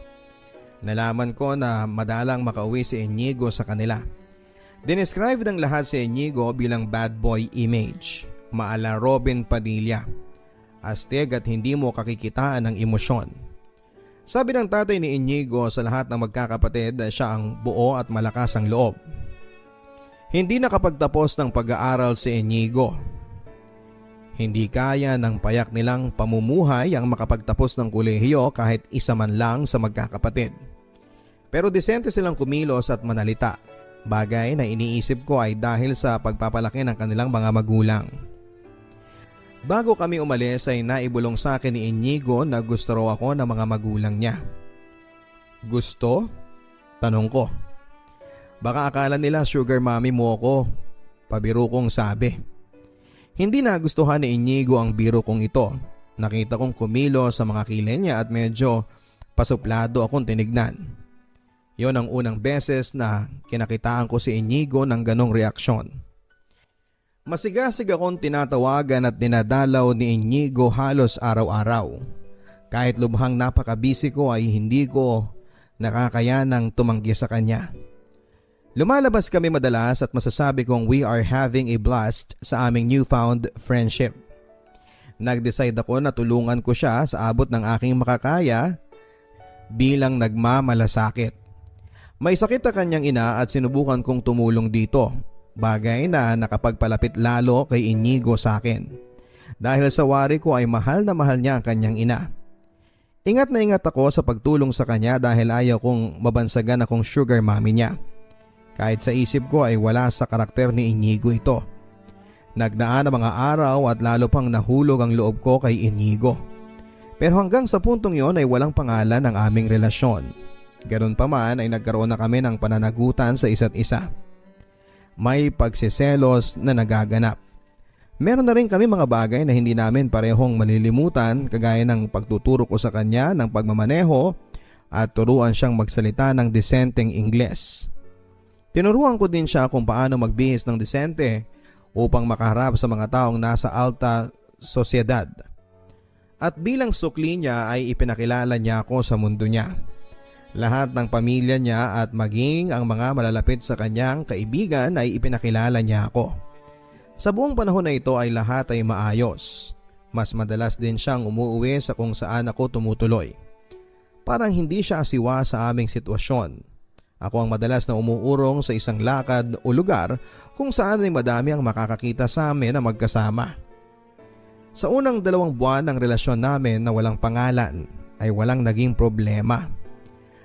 Nalaman ko na madalang makauwi si Inigo sa kanila. Dinescribe ng lahat si Inigo bilang bad boy image, maala Robin Padilla. Astig at hindi mo kakikitaan ng emosyon. Sabi ng tatay ni Inigo sa lahat ng magkakapatid na siya ang buo at malakas ang loob. Hindi nakapagtapos ng pag-aaral si Inigo. Hindi kaya ng payak nilang pamumuhay ang makapagtapos ng kolehiyo kahit isa man lang sa magkakapatid. Pero disente silang kumilos at manalita, bagay na iniisip ko ay dahil sa pagpapalaki ng kanilang mga magulang. Bago kami umalis ay naibulong sa akin ni Inigo na gusto raw ako ng mga magulang niya. Gusto? Tanong ko. Baka akala nila sugar mommy mo ako, pabiro kong sabi. Hindi nagustuhan ni Inigo ang biro kong ito. Nakita kong kumilo sa mga kilay niya at medyo pasuplado akong tinignan. Yon ang unang beses na kinakitaan ko si Inigo ng ganong reaksyon. Masigasig akong tinatawagan at dinadalaw ni Inigo halos araw-araw. Kahit lubhang napakabisi ko ay hindi ko nakakayanang tumanggi sa kanya. Lumalabas kami madalas at masasabi kong we are having a blast sa aming newfound friendship. Nag-decide ako na tulungan ko siya sa abot ng aking makakaya bilang nagmamalasakit. May sakit na kanyang ina at sinubukan kong tumulong dito, bagay na nakapagpalapit lalo kay Inigo sa akin. Dahil sa wari ko ay mahal na mahal niya ang kanyang ina. Ingat na ingat ako sa pagtulong sa kanya dahil ayaw kong mabansagan akong sugar mommy niya. Kahit sa isip ko ay wala sa karakter ni Inigo ito. Nagdaan ang mga araw at lalo pang nahulog ang loob ko kay Inigo. Pero hanggang sa puntong yon ay walang pangalan ang aming relasyon. Ganun pa man ay nagkaroon na kami ng pananagutan sa isa't isa. May pagsiselos na nagaganap. Meron na rin kami mga bagay na hindi namin parehong malilimutan kagaya ng pagtuturo ko sa kanya ng pagmamaneho at turuan siyang magsalita ng disenteng Ingles. Tinuruan ko din siya kung paano magbihis ng disente upang makaharap sa mga taong nasa alta sosyedad. At bilang sukli niya ay ipinakilala niya ako sa mundo niya. Lahat ng pamilya niya at maging ang mga malalapit sa kanyang kaibigan ay ipinakilala niya ako. Sa buong panahon na ito ay lahat ay maayos. Mas madalas din siyang umuuwi sa kung saan ako tumutuloy. Parang hindi siya asiwa sa aming sitwasyon. Ako ang madalas na umuurong sa isang lakad o lugar kung saan ay madami ang makakakita sa amin na magkasama. Sa unang 2 buwan ng relasyon namin na walang pangalan ay walang naging problema.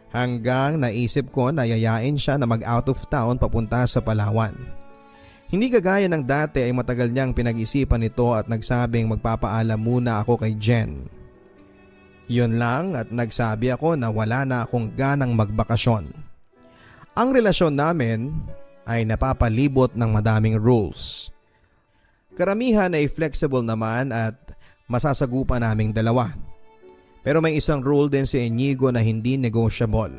Hanggang naisip ko na yayain siya na mag-out of town papunta sa Palawan. Hindi kagaya ng dati ay matagal niyang pinag-isipan nito at nagsabing magpapaalam muna ako kay Jen. Yun lang at nagsabi ako na wala na akong ganang magbakasyon. Ang relasyon namin ay napapalibot ng madaming rules. Karamihan ay flexible naman at masasagupan naming dalawa. Pero may isang rule din si Inigo na hindi negotiable.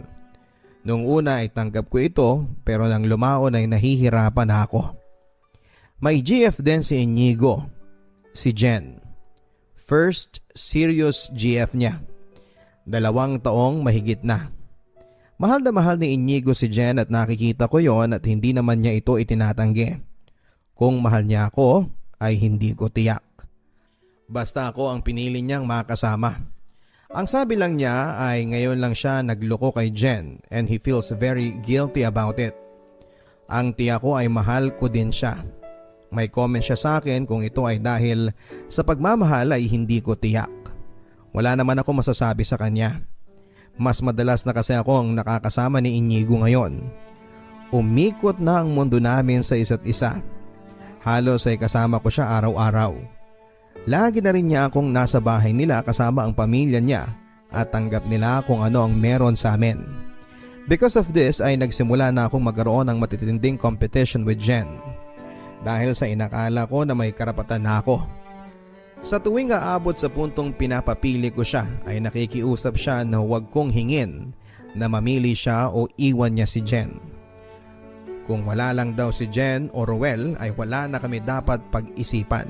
Nung una ay tanggap ko ito pero nang lumaon ay nahihirapan na ako. May GF din si Inigo, si Jen. First serious GF niya. 2 taong mahigit na. Mahal na mahal ni Inigo si Jen at nakikita ko yon at hindi naman niya ito itinatanggi. Kung mahal niya ako ay hindi ko tiyak. Basta ako ang pinili niyang makasama. Ang sabi lang niya ay ngayon lang siya nagloko kay Jen and he feels very guilty about it. Ang tiyak ko ay mahal ko din siya. May comment siya sa akin kung ito ay dahil sa pagmamahal ay hindi ko tiyak. Wala naman ako masasabi sa kanya. Mas madalas na kasi ako ang nakakasama ni Inigo ngayon. Umikot na ang mundo namin sa isa't isa. Halos ay kasama ko siya araw-araw. Lagi na rin niya akong nasa bahay nila kasama ang pamilya niya at tanggap nila kung ano ang meron sa amin. Because of this ay nagsimula na akong magkaroon ng matitinding competition with Jen. Dahil sa inakala ko na may karapatan na ako. Sa tuwing aabot sa puntong pinapapili ko siya ay nakikiusap siya na huwag kong hingin na mamili siya o iwan niya si Jen. Kung wala lang daw si Jen o Roel ay wala na kami dapat pag-isipan.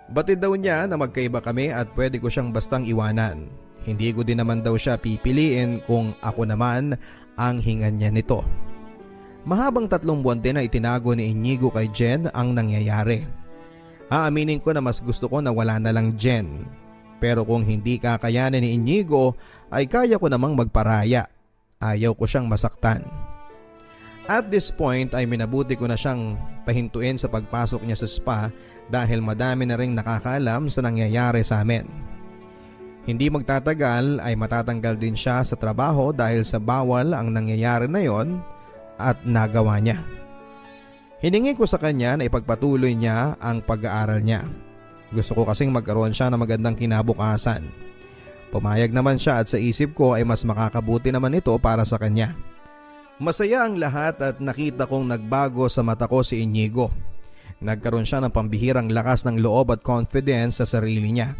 Batid daw niya na magkaiba kami at pwede ko siyang bastang iwanan. Hindi ko din naman daw siya pipiliin kung ako naman ang hingan niya nito. Mahabang 3 buwan din na itinago ni Inigo kay Jen ang nangyayari. Aaminin ko na mas gusto ko na wala na lang Jen. Pero kung hindi kakayanin ni Inigo ay kaya ko namang magparaya. Ayaw ko siyang masaktan. At this point ay minabuti ko na siyang pahintuin sa pagpasok niya sa spa dahil madami na ring nakakaalam sa nangyayari sa amin. Hindi magtatagal ay matatanggal din siya sa trabaho dahil sa bawal ang nangyayari na yon. At nagawa niya. Hiningi ko sa kanya na ipagpatuloy niya ang pag-aaral niya. Gusto ko kasing magkaroon siya ng magandang kinabukasan. Pumayag naman siya at sa isip ko ay mas makakabuti naman ito para sa kanya. Masaya ang lahat at nakita kong nagbago sa mata ko si Inigo. Nagkaroon siya ng pambihirang lakas ng loob at confidence sa sarili niya.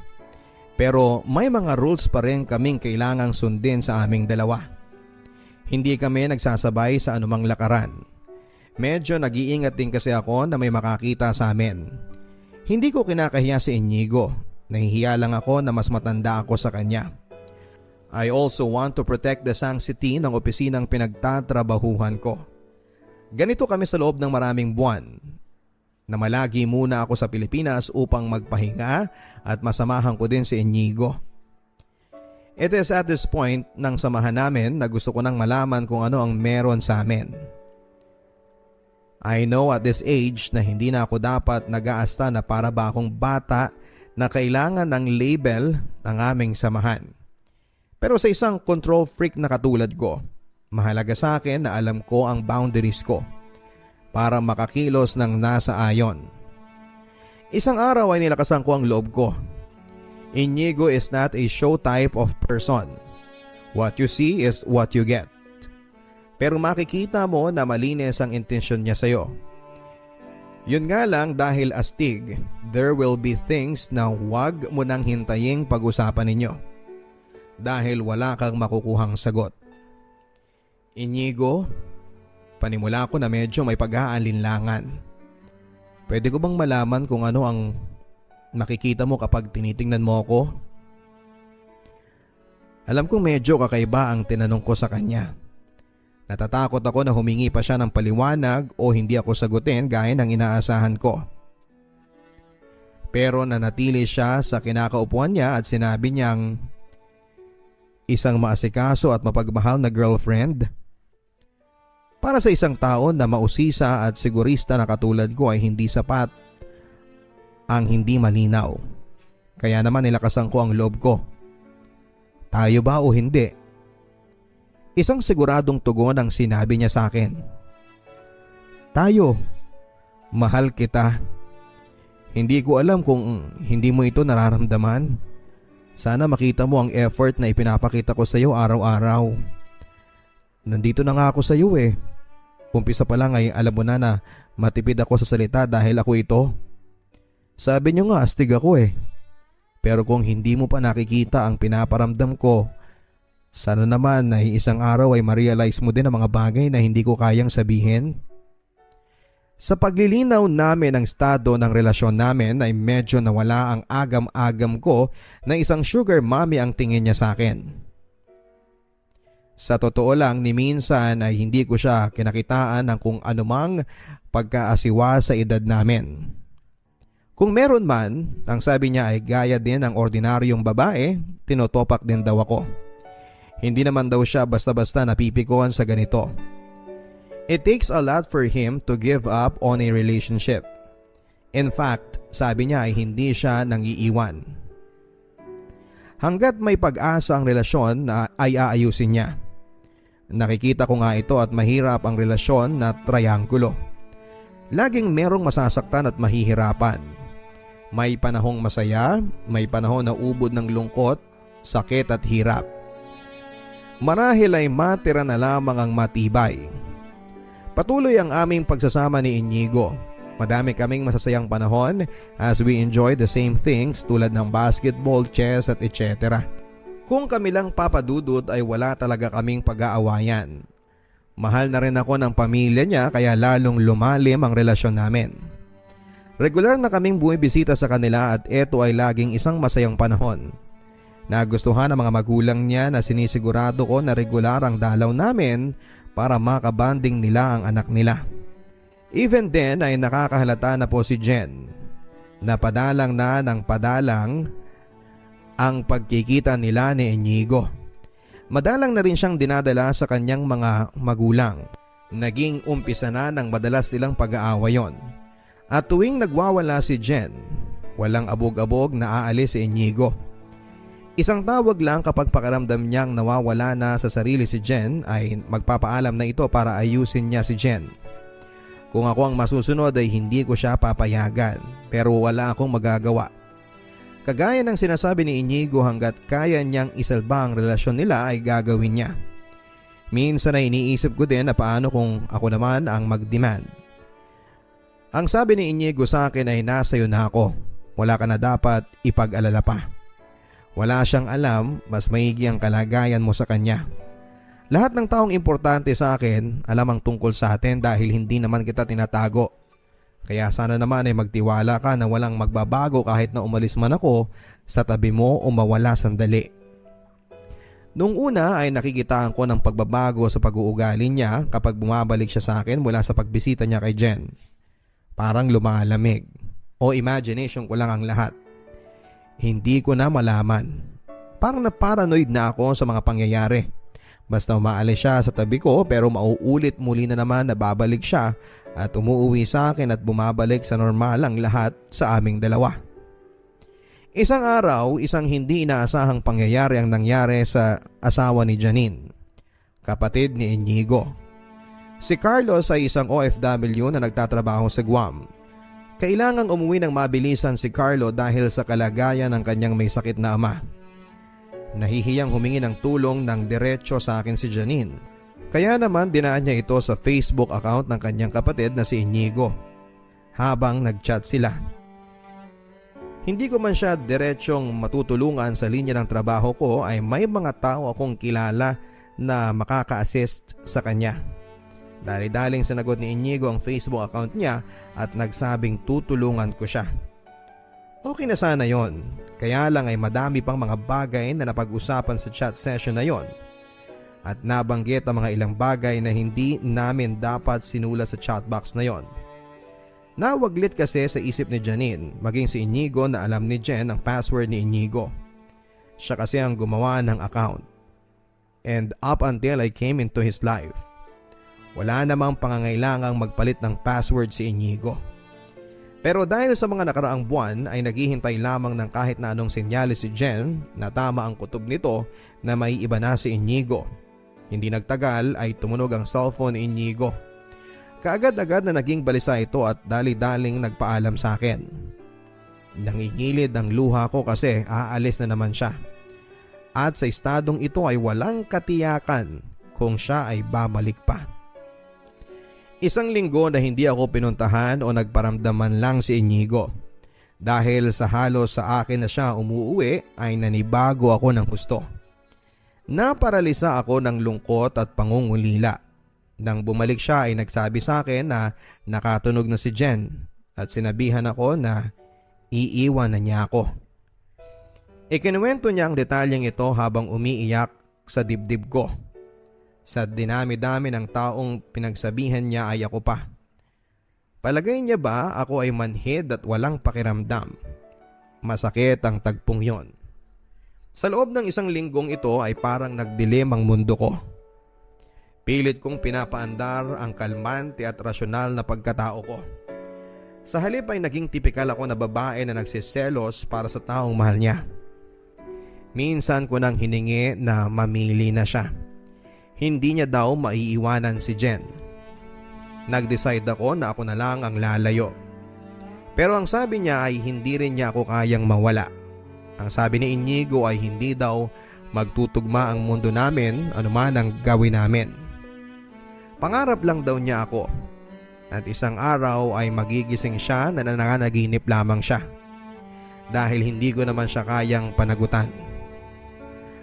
Pero may mga rules pa rin kaming kailangang sundin sa aming dalawa. Hindi kami nagsasabay sa anumang lakaran. Medyo nag-iingat din kasi ako na may makakita sa amin. Hindi ko kinakahiya si Inigo. Nahihiya lang ako na mas matanda ako sa kanya. I also want to protect the sanctity ng opisinang pinagtatrabahuhan ko. Ganito kami sa loob ng maraming buwan. Namalagi muna ako sa Pilipinas upang magpahinga at masamahan ko din si Inigo. It is at this point ng samahan namin na gusto ko nang malaman kung ano ang meron sa amin. I know at this age na hindi na ako dapat nag-aasta na para ba akong bata na kailangan ng label ng aming samahan. Pero sa isang control freak na katulad ko, mahalaga sa akin na alam ko ang boundaries ko para makakilos ng nasa ayon. Isang araw ay nilakasan ko ang loob ko. Inigo is not a show type of person. What you see is what you get. Pero makikita mo na malinis ang intensyon niya sa'yo. Yun nga lang dahil astig, there will be things na wag mo nang hintaying pag-usapan ninyo. Dahil wala kang makukuhang sagot. Inigo, panimula ko na medyo may pag-aalinlangan. Pwede ko bang malaman kung ano ang nakikita mo kapag tinitingnan mo ako? Alam kong medyo kakaiba ang tinanong ko sa kanya. Natatakot ako na humingi pa siya ng paliwanag o hindi ako sagutin gaya ng inaasahan ko. Pero nanatili siya sa kinakaupuan niya at sinabi niyang isang maasikaso at mapagmahal na girlfriend. Para sa isang tao na mausisa at sigurista na katulad ko ay hindi sapat ang hindi malinaw. Kaya naman nilakasan ko ang loob ko. Tayo ba o hindi? Isang siguradong tugon ang sinabi niya sa akin. Tayo. Mahal kita. Hindi ko alam kung hindi mo ito nararamdaman. Sana makita mo ang effort na ipinapakita ko sa iyo araw-araw. Nandito na nga ako sa iyo eh. Umpisa pa lang ay alam mo na matipid ako sa salita dahil ako ito. Sabi niyo nga astig ako eh. Pero kung hindi mo pa nakikita ang pinaparamdam ko, sana naman ay isang araw ay ma-realize mo din ang mga bagay na hindi ko kayang sabihin. Sa paglilinaw namin ng estado ng relasyon namin ay medyo nawala ang agam-agam ko na isang sugar mommy ang tingin niya sa akin. Sa totoo lang ni minsan ay hindi ko siya kinakitaan ng kung anumang pagkaasiwa sa edad namin. Kung meron man, ang sabi niya ay gaya din ng ordinaryong babae, tinotopak din daw ako. Hindi naman daw siya basta-basta napipikuan sa ganito. It takes a lot for him to give up on a relationship. In fact, sabi niya ay hindi siya nangiiwan. Hanggat may pag-asa ang relasyon ay aayusin niya. Nakikita ko nga ito at mahirap ang relasyon na trianggulo. Laging merong masasaktan at mahihirapan. May panahong masaya, may panahon na ubod ng lungkot, sakit at hirap. Marahil ay matira na lamang ang matibay. Patuloy ang aming pagsasama ni Inigo. Madami kaming masasayang panahon as we enjoy the same things tulad ng basketball, chess at etc. Kung kami lang papadudod ay wala talaga kaming pag-aawayan. Mahal na rin ako ng pamilya niya kaya lalong lumalim ang relasyon namin. Regular na kaming bumibisita sa kanila at ito ay laging isang masayang panahon. Nagustuhan ng mga magulang niya na sinisigurado ko na regular ang dalaw namin para makabanding nila ang anak nila. Even then ay nakakahalata na po si Jen. Napadalang na ng padalang ang pagkikita nila ni Inigo. Madalang na rin siyang dinadala sa kanyang mga magulang. Naging umpisa na ng madalas nilang pag-aaway yon. At tuwing nagwawala si Jen, walang abog-abog na aalis si Inigo. Isang tawag lang kapag pakiramdam niyang nawawala na sa sarili si Jen ay magpapaalam na ito para ayusin niya si Jen. Kung ako ang masusunod ay hindi ko siya papayagan pero wala akong magagawa. Kagaya ng sinasabi ni Inigo hanggat kaya niyang isalba ang relasyon nila ay gagawin niya. Minsan ay iniisip ko din na paano kung ako naman ang mag-demand. Ang sabi ni Inigo sa akin ay nasa iyo na ako. Wala ka na dapat ipag-alala pa. Wala siyang alam, mas maigi ang kalagayan mo sa kanya. Lahat ng taong importante sa akin, alam ang tungkol sa atin dahil hindi naman kita tinatago. Kaya sana naman ay magtiwala ka na walang magbabago kahit na umalis man ako sa tabi mo o mawala sandali. Noong una ay nakikitaan ko ng pagbabago sa pag-uugali niya kapag bumabalik siya sa akin mula sa pagbisita niya kay Jen. Parang lumalamig o imagination ko lang ang lahat. Hindi ko na malaman. Parang na-paranoid na ako sa mga pangyayari. Basta umaalis siya sa tabi ko pero mauulit muli na naman na babalik siya at umuuwi sa akin at bumabalik sa normal ang lahat sa aming dalawa. Isang araw, isang hindi inaasahang pangyayari ang nangyari sa asawa ni Janine, kapatid ni Inigo. Si Carlos ay isang OFW na nagtatrabaho sa Guam. Kailangang umuwi ng mabilisan si Carlo dahil sa kalagayan ng kanyang may sakit na ama. Nahihiyang humingi ng tulong ng diretso sa akin si Janine. Kaya naman dinaan niya ito sa Facebook account ng kanyang kapatid na si Inigo. habang nagchat sila. Hindi ko man siya diretsyong matutulungan sa linya ng trabaho ko ay may mga tao akong kilala na makaka-assist sa kanya. Dali-daling sinagot ni Inigo ang Facebook account niya at nagsabing tutulungan ko siya. Okay na sana yon, kaya lang ay madami pang mga bagay na napag-usapan sa chat session na yon. At nabanggit ang mga ilang bagay na hindi namin dapat sinulat sa chatbox na yon. Nawaglit kasi sa isip ni Janine, maging si Inigo na alam ni Jen ang password ni Inigo. Siya kasi ang gumawa ng account. And up until I came into his life, wala namang pangangailangang magpalit ng password si Inigo. Pero dahil sa mga nakaraang buwan ay naghihintay lamang ng kahit na anong senyales si Jen na tama ang kutob nito na may iba na si Inigo. Hindi nagtagal ay tumunog ang cellphone ni Inigo. Kaagad-agad na naging balisa ito at dali-daling nagpaalam sa akin. Nangingilid ang luha ko kasi aalis na naman siya. At sa estadong ito ay walang katiyakan kung siya ay babalik pa. Isang linggo na hindi ako pinuntahan o nagparamdaman lang si Inigo. Dahil sa halos sa akin na siya umuuwi ay nanibago ako ng husto. Naparalisa ako ng lungkot at pangungulila. Nang bumalik siya ay nagsabi sa akin na nakatunog na si Jen at sinabihan ako na iiwan na niya ako. Ikinuwento niya ang detalyeng ito habang umiiyak sa dibdib ko. Sa dinami-dami ng taong pinagsabihan niya ay ako pa. Palagay niya ba ako ay manhid at walang pakiramdam? Masakit ang tagpong yon. Sa loob ng isang linggong ito ay parang nagdilim ang mundo ko. Pilit kong pinapaandar ang kalmante at rasyonal na pagkatao ko. Sa halip ay naging tipikal ako na babae na nagsiselos para sa taong mahal niya. Minsan ko nang hiningi na mamili na siya. Hindi niya daw maiiwanan si Jen. Nag-decide ako na ako na lang ang lalayo. Pero ang sabi niya ay hindi rin niya ako kayang mawala. Ang sabi ni Inigo ay hindi daw magtutugma ang mundo namin anuman ang gawin namin. Pangarap lang daw niya ako. At isang araw ay magigising siya na nananaginip lamang siya. Dahil hindi ko naman siya kayang panagutan.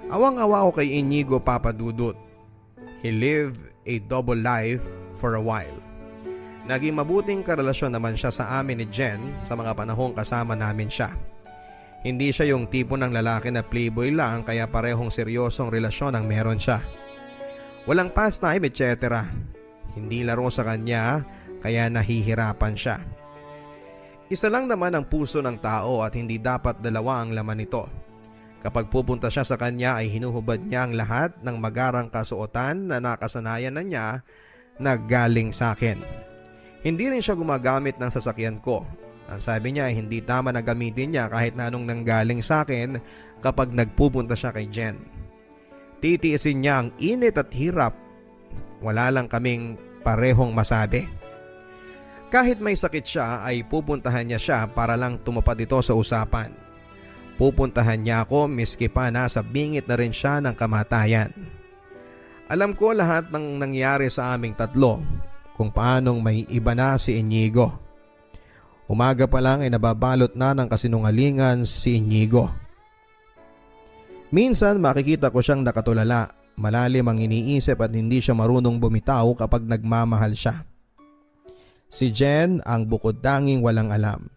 Awang-awa ako kay Inigo, Papa Dudut. He lived a double life for a while. Naging mabuting karelasyon naman siya sa amin ni Jen sa mga panahong kasama namin siya. Hindi siya yung tipo ng lalaki na playboy lang kaya parehong seryosong relasyon ang meron siya. Walang pastime etc. Hindi laro sa kanya kaya nahihirapan siya. Isa lang naman ang puso ng tao at hindi dapat dalawa ang laman nito. Kapag pupunta siya sa kanya ay hinuhubad niya ang lahat ng magarang kasuotan na nakasanayan na niya na galing sa akin. Hindi rin siya gumagamit ng sasakyan ko. Ang sabi niya ay hindi tama na gamitin niya kahit na anong nanggaling sa akin kapag nagpupunta siya kay Jen. Titiisin niya ang init at hirap. Wala lang kaming parehong masabi. Kahit may sakit siya ay pupuntahan niya siya para lang tumupad ito sa usapan. Pupuntahan niya ako miski pa nasa bingit na rin siya ng kamatayan. Alam ko lahat ng nangyari sa aming tatlo, kung paanong may iba na si Inigo. Umaga pa lang ay nababalot na ng kasinungalingan si Inigo. Minsan makikita ko siyang nakatulala, malalim ang iniisip at hindi siya marunong bumitaw kapag nagmamahal siya. Si Jen ang bukod-tanging walang alam.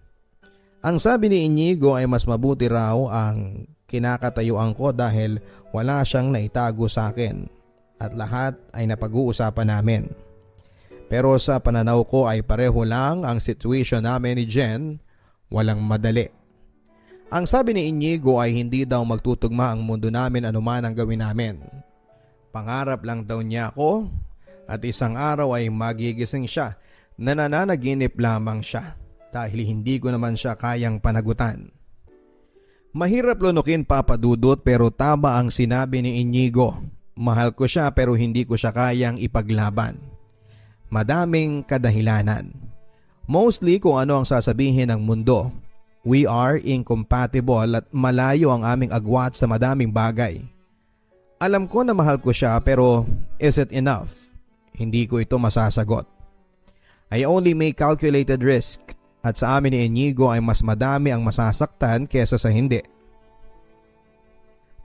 Ang sabi ni Inigo ay mas mabuti raw ang kinakatayuan ko dahil wala siyang naitago sa akin at lahat ay napag-uusapan namin. Pero sa pananaw ko ay pareho lang ang situation namin ni Jen, walang madali. Ang sabi ni Inigo ay hindi daw magtutugma ang mundo namin anuman ang gawin namin. Pangarap lang daw niya ako at isang araw ay magigising siya na nananaginip lamang siya. Dahil hindi ko naman siya kayang panagutan. Mahirap lunukin, Papa Dudut, pero tama ang sinabi ni Inigo. Mahal ko siya pero hindi ko siya kayang ipaglaban. Madaming kadahilanan. Mostly kung ano ang sasabihin ng mundo. We are incompatible at malayo ang aming agwat sa madaming bagay. Alam ko na mahal ko siya pero is it enough? Hindi ko ito masasagot. I only make calculated risk. at sa amin ni Inigo ay mas madami ang masasaktan kesa sa hindi.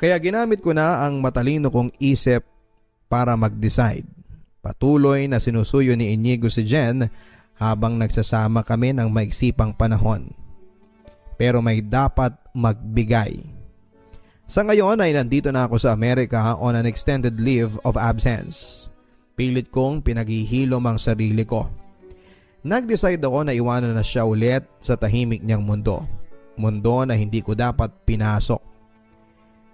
Kaya ginamit ko na ang matalino kong isip para mag-decide. Patuloy na sinusuyo ni Inigo si Jen habang nagsasama kami ng maiksipang panahon. Pero may dapat magbigay. Sa ngayon ay nandito na ako sa Amerika on an extended leave of absence. Pilit kong pinaghihilom ang sarili ko. Nag-decide ako na iwanan na siya ulit sa tahimik niyang mundo. Mundo na hindi ko dapat pinasok.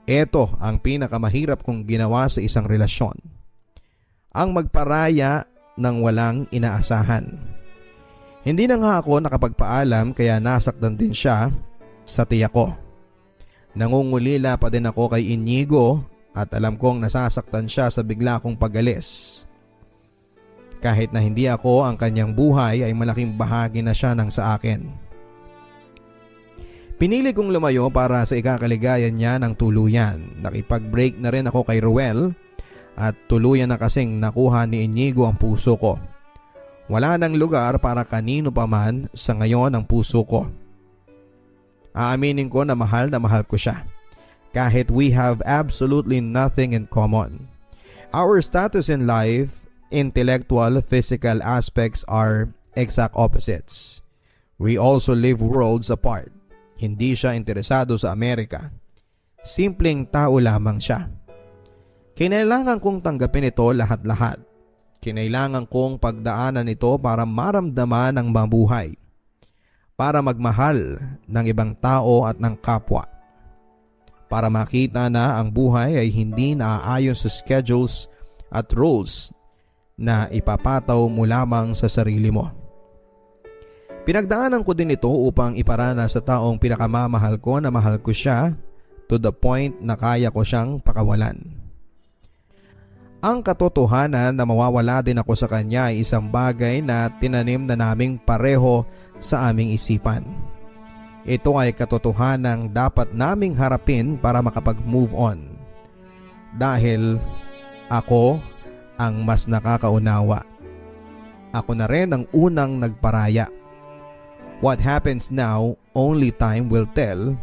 Ito ang pinakamahirap kong ginawa sa isang relasyon. Ang magparaya ng walang inaasahan. Hindi na nga ako nakapagpaalam kaya nasaktan din siya sa tiyak ko. Nangungulila pa din ako kay Inigo at alam kong nasasaktan siya sa bigla kong pag-alis. Kahit na hindi ako ang kanyang buhay ay malaking bahagi na siya ng sa akin. Pinili kong lumayo para sa ikakaligayan niya ng tuluyan. Nakipag-break na rin ako kay Ruel at tuluyan na kasing nakuha ni Inigo ang puso ko. Wala nang lugar para kanino pa man sa ngayon ang puso ko. Aaminin ko na mahal ko siya. Kahit we have absolutely nothing in common. Our status in life, intellectual, physical aspects are exact opposites. We also live worlds apart. Hindi siya interesado sa Amerika. Simpleng tao lamang siya. Kinailangan kong tanggapin ito lahat-lahat. Kinailangan kong pagdaanan ito para maramdaman ang mabuhay. Para magmahal ng ibang tao at ng kapwa. Para makita na ang buhay ay hindi naaayon sa schedules at rules na ipapataw mo lamang sa sarili mo. Pinagdaanan ko din ito upang iparana sa taong pinakamamahal ko na mahal ko siya to the point na kaya ko siyang pakawalan. Ang katotohanan na mawawala din ako sa kanya ay isang bagay na tinanim na naming pareho sa aming isipan. Ito ay katotohanang dapat naming harapin para makapag-move on. Dahil ako ang mas nakakaunawa. Ako na rin ang unang nagparaya. What happens now, only time will tell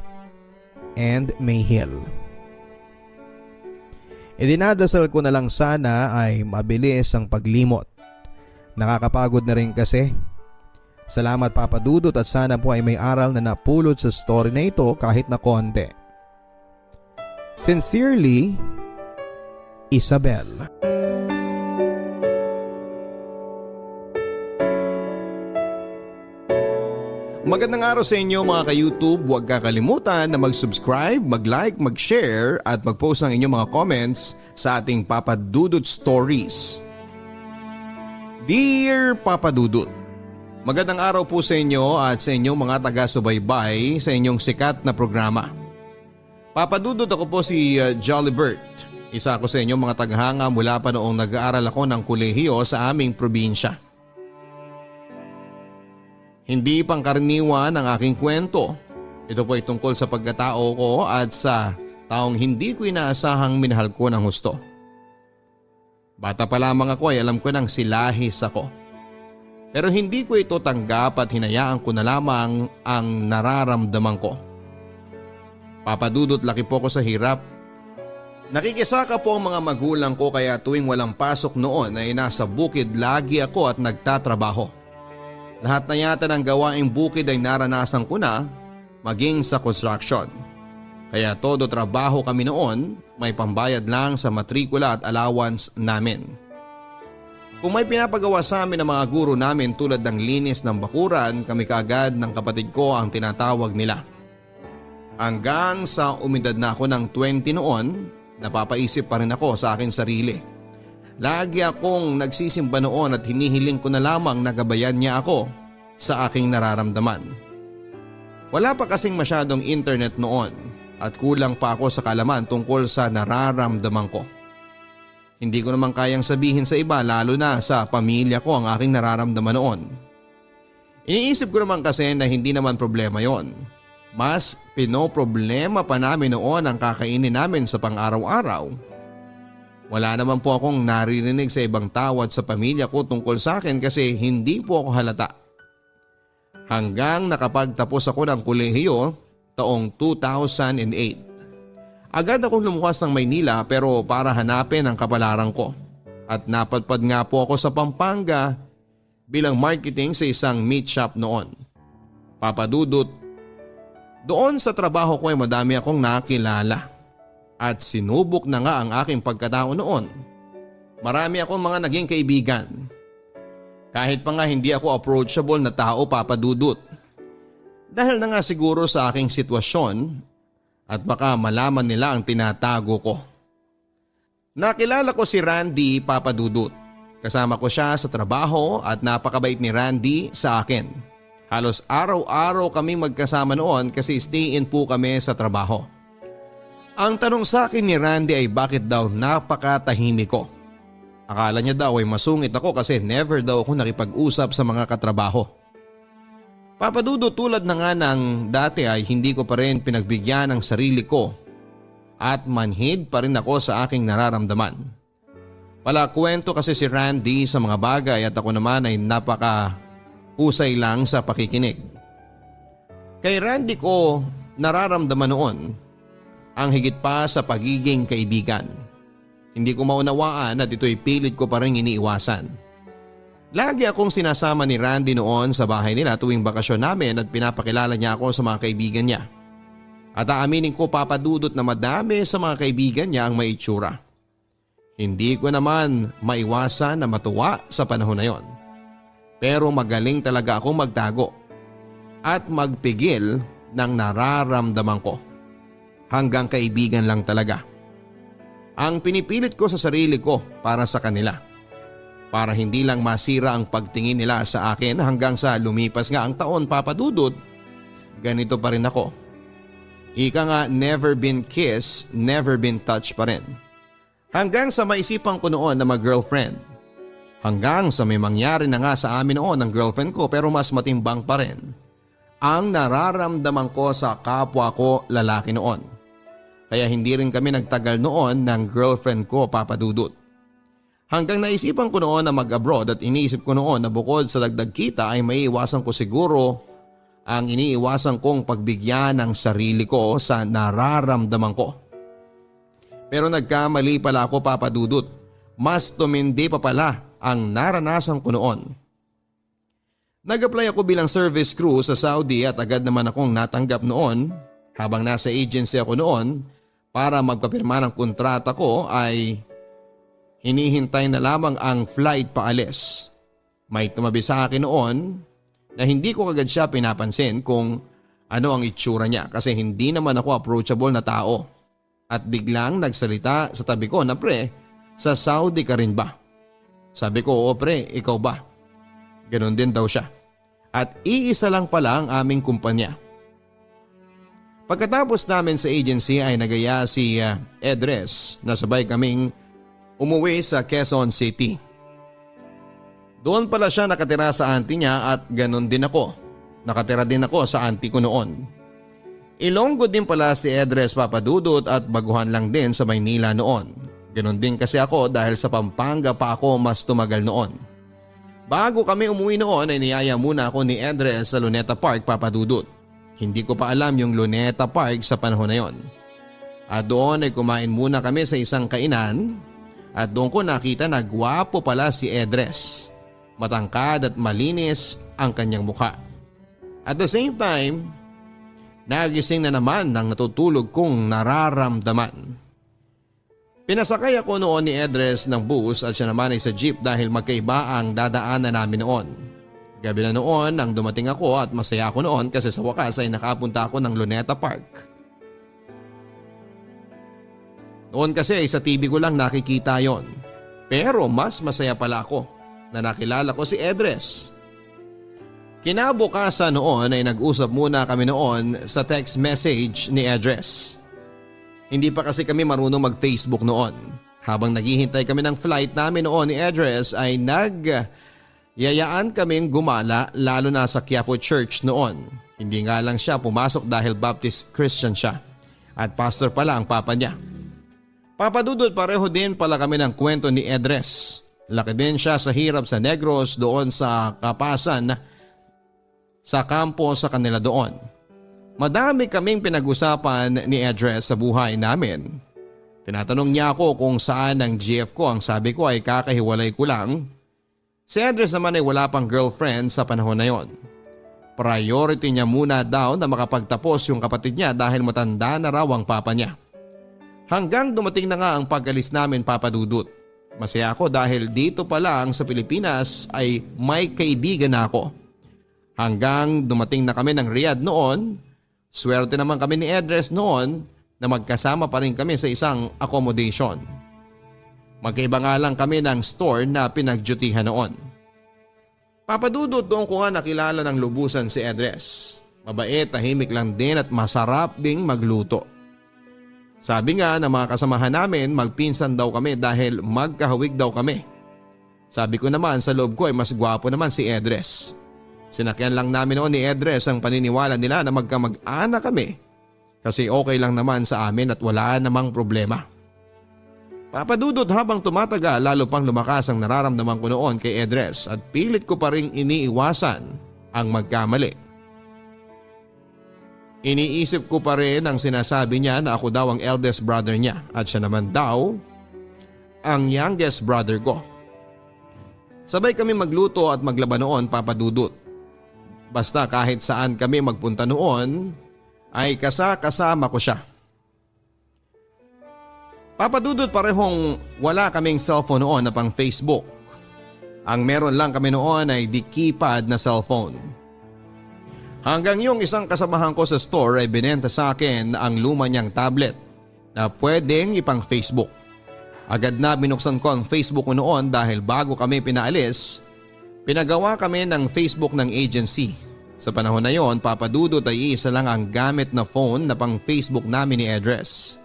and may heal. Idinadasal ko na lang sana ay mabilis ang paglimot. Nakakapagod na rin kasi. Salamat Papa Dudut at sana po ay may aral na napulot sa story na ito kahit na konti. Sincerely, Isabel. Magandang araw sa inyo mga ka-YouTube. Huwag kakalimutan na mag-subscribe, mag-like, mag-share at mag-post ng inyong mga comments sa ating Papa Dudut Stories. Dear Papa Dudut, magandang araw po sa inyo at sa inyong mga taga-subaybay sa inyong sikat na programa. Papa Dudut, ako po si Jolly Bert. Isa ako sa inyong mga taghanga mula pa noong nag-aaral ako ng kolehiyo sa aming probinsya. Hindi pangkaraniwan ang aking kwento. Ito po ay tungkol sa pagkatao ko at sa taong hindi ko inaasahang minahal ko ng husto. Bata pa lamang ako ay alam ko nang silahis ako. Pero hindi ko ito tanggap at hinayaan ko na lamang ang nararamdaman ko. Papadudot, laki po ko sa hirap. Nakikisaka po ang mga magulang ko kaya tuwing walang pasok noon ay nasa bukid lagi ako at nagtatrabaho. Lahat na yata ng gawaing bukid ay naranasan ko na, maging sa construction. Kaya todo trabaho kami noon, may pambayad lang sa matrikula at allowance namin. Kung may pinapagawa sa amin ng mga guro namin tulad ng linis ng bakuran, kami kaagad ng kapatid ko ang tinatawag nila. Hanggang sa umidad na ako ng 20 noon, napapaisip pa rin ako sa aking sarili. Lagi akong nagsisimba noon at hinihiling ko na lamang na gabayan niya ako sa aking nararamdaman. Wala pa kasing masyadong internet noon at kulang pa ako sa kaalaman tungkol sa nararamdaman ko. Hindi ko naman kayang sabihin sa iba lalo na sa pamilya ko ang aking nararamdaman noon. Iniisip ko naman kasi na hindi naman problema yon. Mas pinoproblema pa namin noon ang kakainin namin sa pang-araw-araw. Wala naman po akong naririnig sa ibang tao at sa pamilya ko tungkol sa akin kasi hindi po ako halata. hanggang nakapagtapos ako ng kolehiyo taong 2008. Agad akong lumuwas ng Maynila pero para hanapin ang kapalaran ko at napadpad nga po ako sa Pampanga bilang marketing sa isang meat shop noon. Papadudot, doon sa trabaho ko ay madami akong nakilala at sinubok na nga ang aking pagkatao noon. Marami akong mga naging kaibigan. Kahit pa nga hindi ako approachable na tao, Papadudot. Dahil na nga siguro sa aking sitwasyon at baka malaman nila ang tinatago ko. Nakilala ko si Randy, Papadudot. Kasama ko siya sa trabaho at napakabait ni Randy sa akin. Halos araw-araw kaming magkasama noon kasi stay-in po kami sa trabaho. Ang tanong sa akin ni Randy ay bakit daw napakatahimik ko. Akala niya daw ay masungit ako kasi never daw ako nakipag-usap sa mga katrabaho. Papadudot, tulad na nga ng dati ay hindi ko pa rin pinagbigyan ng sarili ko at manhid pa rin ako sa aking nararamdaman. Palakwento kasi si Randy sa mga bagay at ako naman ay napaka-husay lang sa pakikinig. Kay Randy ko nararamdaman noon ang higit pa sa pagiging kaibigan. Hindi ko maunawaan at ito'y pilit ko pa rin iniiwasan. Lagi akong sinasama ni Randy noon sa bahay nila tuwing bakasyon namin at pinapakilala niya ako sa mga kaibigan niya. At aaminin ko, Papadudot, na madami sa mga kaibigan niya ang may itsura. Hindi ko naman maiwasan na matuwa sa panahon na yon. Pero magaling talaga akong magtago at magpigil ng nararamdaman ko. Hanggang kaibigan lang talaga ang pinipilit ko sa sarili ko para sa kanila. Para hindi lang masira ang pagtingin nila sa akin hanggang sa lumipas nga ang taon, Papadudot, ganito pa rin ako. Ika nga, never been kissed, never been touched pa rin. Hanggang sa maisipan ko noon na mag-girlfriend. Hanggang sa may mangyari na nga sa amin noon ng girlfriend ko pero mas matimbang pa rin ang nararamdaman ko sa kapwa ko lalaki noon. Kaya hindi rin kami nagtagal noon ng girlfriend ko, Papadudot. Hanggang naisipan ko noon na mag-abroad at iniisip ko noon na bukod sa dagdag kita ay maiiwasan ko siguro ang iniiwasan kong pagbigyan ng sarili ko sa nararamdaman ko. Pero nagkamali pala ako, Papadudot. Mas tumindi pa pala ang naranasan ko noon. Nag-apply ako bilang service crew sa Saudi at agad naman akong natanggap noon. Habang nasa agency ako noon, para magpapirma ng kontrata ko ay hinihintay na lamang ang flight paalis. May tumabi sa akin noon na hindi ko kagad siya pinapansin kung ano ang itsura niya kasi hindi naman ako approachable na tao. At biglang nagsalita sa tabi ko na, "Pre, sa Saudi ka rin ba?" Sabi ko, "Oo pre, ikaw ba?" Ganon din daw siya. At iisa lang pala ang aming kumpanya. Pagkatapos namin sa agency ay nagaya si Edres na sabay kaming umuwi sa Quezon City. Doon pala siya nakatira sa auntie niya at ganon din ako. Nakatira din ako sa auntie ko noon. Ilonggo din pala si Edres, Papadudot, at baguhan lang din sa Maynila noon. Ganon din kasi ako dahil sa Pampanga pa ako mas tumagal noon. Bago kami umuwi noon ay niyaya muna ako ni Edres sa Luneta Park, Papadudot. Hindi ko pa alam yung Luneta Park sa panahon na yon. At doon ay kumain muna kami sa isang kainan at doon ko nakita na gwapo pala si Edres. Matangkad at malinis ang kanyang mukha. At the same time, nagising na naman ng natutulog kong nararamdaman. Pinasakay ako noon ni Edres ng bus at siya naman ay sa jeep dahil magkaiba ang dadaanan namin noon. Gabi na noon nang dumating ako at masaya ako noon kasi sa wakas ay nakapunta ako ng Luneta Park. Noon kasi ay sa TV ko lang nakikita yon. Pero mas masaya pala ako na nakilala ko si Edres. Kinabukasan noon ay nag-usap muna kami noon sa text message ni Edres. Hindi pa kasi kami marunong mag-Facebook noon. Habang naghihintay kami ng flight namin noon ni Edres ay yayaan kaming gumala lalo na sa Quiapo Church noon. Hindi nga lang siya pumasok dahil Baptist Christian siya at pastor pala ang papa niya. Papadudol, pareho din pala kami ng kwento ni Edres. Laki din siya sa hirap sa Negros doon sa Kapasan sa kampo sa kanila doon. Madami kaming pinag-usapan ni Edres sa buhay namin. Tinatanong niya ako kung saan ang GF ko, ang sabi ko ay kakahiwalay ko lang. Si Edres naman ay wala pang girlfriend sa panahon na yon. Priority niya muna daw na makapagtapos yung kapatid niya dahil matanda na raw ang papa niya. Hanggang dumating na nga ang pag-alis namin, Papa Dudut. Masaya ako dahil dito pa lang sa Pilipinas ay may kaibigan na ako. Hanggang dumating na kami ng Riyadh noon, swerte naman kami ni Edres noon na magkasama pa rin kami sa isang accommodation. Magkaiba nga lang kami ng store na pinagdyutihan noon. Papadudot doon ko nga nakilala ng lubusan si Edres. Mabait, tahimik lang din at masarap ding magluto. Sabi nga ng mga kasamahan namin magpinsan daw kami dahil magkahawig daw kami. Sabi ko naman sa loob ko ay mas gwapo naman si Edres. Sinakyan lang namin noon ni Edres ang paniniwala nila na magkamag-anak kami. Kasi okay lang naman sa amin at wala namang problema. Papadudot habang tumatagal lalo pang lumakas ang nararamdaman ko noon kay Edres at pilit ko pa rin iniiwasan ang magkamali. Iniisip ko pa rin ang sinasabi niya na ako daw ang eldest brother niya at siya naman daw ang youngest brother ko. Sabay kami magluto at maglaba noon, Papadudot. Basta kahit saan kami magpunta noon ay kasama ko siya. Papadudot parehong wala kaming cellphone noon na pang Facebook. Ang meron lang kami noon ay di keypad na cellphone. Hanggang yung isang kasamahan ko sa store ay binenta sa akin ang luma niyang tablet na pwedeng ipang Facebook. Agad na binuksan ko ang Facebook ko noon dahil bago kami pinaalis, pinagawa kami ng Facebook ng agency. Sa panahon na yon, Papadudot ay isa lang ang gamit na phone na pang Facebook namin ni Edres.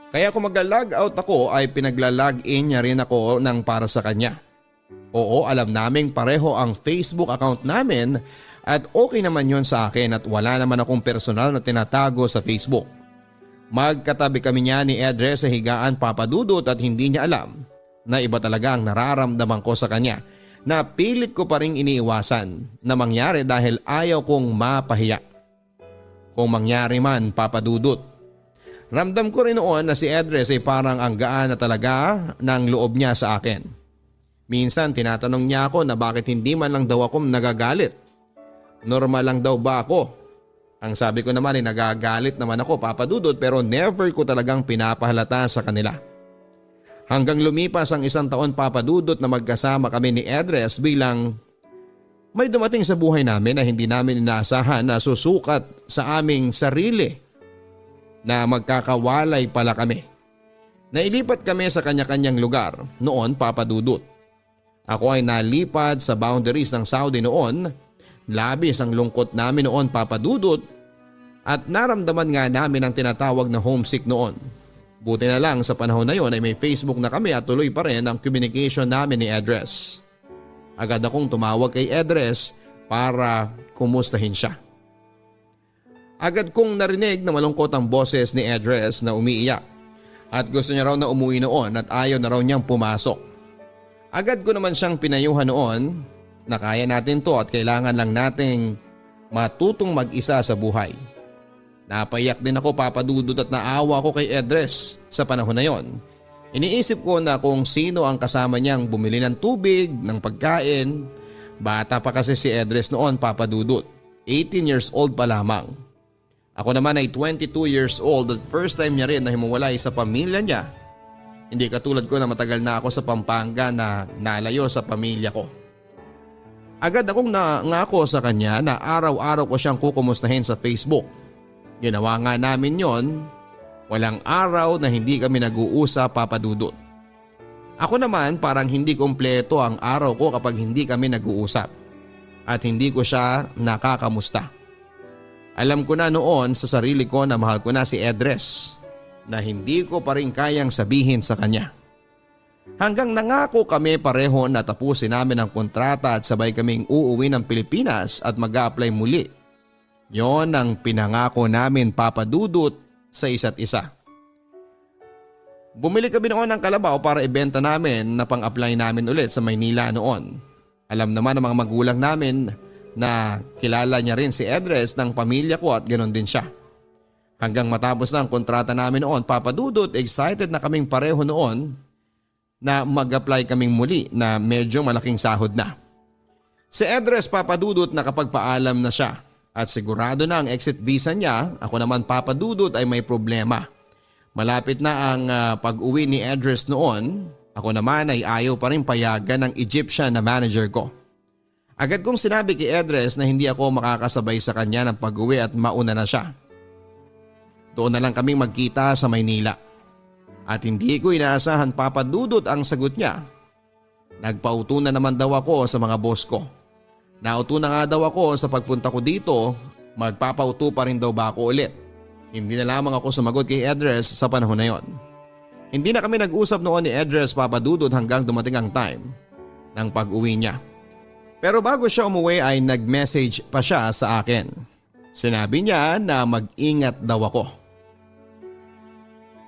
Kaya kung magla-log out ako ay pinagla-log in niya rin ako ng para sa kanya. Oo, alam naming pareho ang Facebook account namin at okay naman yon sa akin at wala naman akong personal na tinatago sa Facebook. Magkatabi kami niya ni Edres sa higaan, Papadudot, at hindi niya alam na iba talaga ang nararamdaman ko sa kanya na pilit ko pa rin iniiwasan na mangyari dahil ayaw kong mapahiya. Kung mangyari man, Papadudot. Ramdam ko rin noon na si Edres ay parang ang gaan na talaga ng loob niya sa akin. Minsan tinatanong niya ako na bakit hindi man lang daw ako nagagalit. Normal lang daw ba ako? Ang sabi ko naman ay nagagalit naman ako, Papadudot, pero never ko talagang pinapahalata sa kanila. Hanggang lumipas ang 1 taon, Papadudot, na magkasama kami ni Edres bilang may dumating sa buhay namin na hindi namin inaasahan na susukat sa aming sarili na magkakawalay pala kami. Nailipat kami sa kanya-kanyang lugar noon, Papadudot. Ako ay nalipad sa boundaries ng Saudi noon. Labis ang lungkot namin noon, Papadudot, at naramdaman nga namin ang tinatawag na homesick noon. Buti na lang sa panahon na yon ay may Facebook na kami at tuloy pa rin ang communication namin ni Edres. Agad akong tumawag kay Edres para kumustahin siya. Agad kong narinig na malungkot ang boses ni Edres na umiiyak at gusto niya raw na umuwi noon at ayaw na raw niyang pumasok. Agad ko naman siyang pinayuhan noon na kaya natin to at kailangan lang nating matutong mag-isa sa buhay. Napaiyak din ako, Papadudot, at naawa ko kay Edres sa panahon na yon. Iniisip ko na kung sino ang kasama niyang bumili ng tubig, ng pagkain. Bata pa kasi si Edres noon, Papadudot. 18 years old pa lamang. Ako naman ay 22 years old at first time niya rin na himuwalay sa pamilya niya. Hindi katulad ko na matagal na ako sa Pampanga na nalayo sa pamilya ko. Agad akong nangako sa kanya na araw-araw ko siyang kukumustahin sa Facebook. Ginawa nga namin yon. Walang araw na hindi kami nag-uusap, Papadudot. Ako naman parang hindi kompleto ang araw ko kapag hindi kami nag-uusap. At hindi ko siya nakakamusta. Alam ko na noon sa sarili ko na mahal ko na si Edres na hindi ko pa rin kayang sabihin sa kanya. Hanggang nangako kami pareho na tapusin namin ang kontrata at sabay kaming uuwi ng Pilipinas at mag-a-apply muli. Yon ang pinangako namin, Papadudot, sa isa't isa. Bumili kami noon ng kalabaw para ibenta namin na pang-apply namin ulit sa Maynila noon. Alam naman ng mga magulang namin na kilala niya rin si Edres ng pamilya ko at ganoon din siya. Hanggang matapos na ang kontrata namin noon, Papa Dudut, excited na kaming pareho noon na mag-apply kaming muli na medyo malaking sahod na. Si Edres, Papa Dudut, nakapagpaalam na siya at sigurado na ang exit visa niya. Ako naman, Papa Dudut, ay may problema. Malapit na ang pag-uwi ni Edres noon. Ako naman ay ayaw pa rin payagan ng Egyptian na manager ko. Agad kong sinabi kay Edres na hindi ako makakasabay sa kanya ng pag-uwi at mauna na siya. Doon na lang kaming magkita sa Maynila. At hindi ko inaasahan, Papa Dudut, ang sagot niya. Nagpauto na naman daw ako sa mga boss ko. Nauto na nga daw ako sa pagpunta ko dito, magpapauto pa rin daw ba ako ulit. Hindi na lamang ako sumagot kay Edres sa panahon na yon. Hindi na kami nag-usap noon ni Edres, Papa Dudut, hanggang dumating ang time ng pag-uwi niya. Pero bago siya umuwi ay nag-message pa siya sa akin. Sinabi niya na mag-ingat daw ako.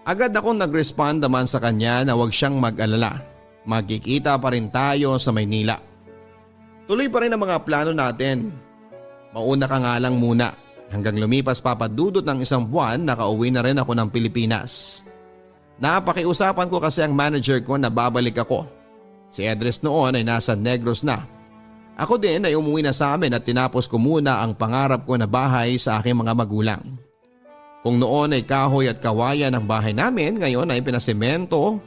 Agad akong nag-respond naman sa kanya na huwag siyang mag-alala. Magkikita pa rin tayo sa Maynila. Tuloy pa rin ang mga plano natin. Mauna ka nga lang muna. Hanggang lumipas, Papa Dudut, ng isang buwan, nakauwi na rin ako ng Pilipinas. Napakiusapan ko kasi ang manager ko na babalik ako. Si Edres noon ay nasa Negros na. Ako din ay umuwi na sa amin at tinapos ko muna ang pangarap ko na bahay sa aking mga magulang. Kung noon ay kahoy at kawayan ang bahay namin, ngayon ay pinasemento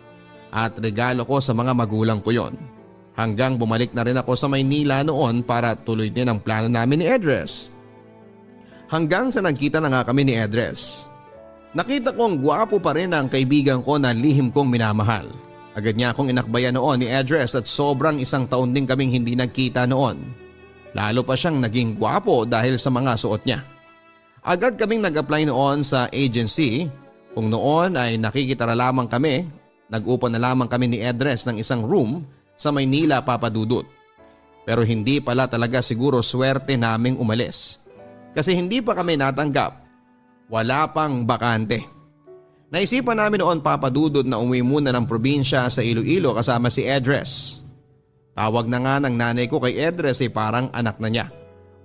at regalo ko sa mga magulang ko yon. Hanggang bumalik na rin ako sa Maynila noon para tuloy din ang plano namin ni Edres. Hanggang sa nagkita na nga kami ni Edres. Nakita kong gwapo pa rin ang kaibigan ko na lihim kong minamahal. Agad niya akong inakbayan noon ni Edres at sobrang isang taon din kaming hindi nagkita noon. Lalo pa siyang naging gwapo dahil sa mga suot niya. Agad kaming nag-apply noon sa agency. Kung noon ay nakikitara lamang kami, nag-upo na lamang kami ni Edres ng isang room sa Maynila, Papa Dudut. Pero hindi pala talaga siguro swerte naming umalis. Kasi hindi pa kami natanggap. Wala pang bakante. Naisipan namin noon, Papa Dudut, na umuwi muna ng probinsya sa Iloilo kasama si Edres. Tawag na nga ng nanay ko kay Edres ay parang anak na niya.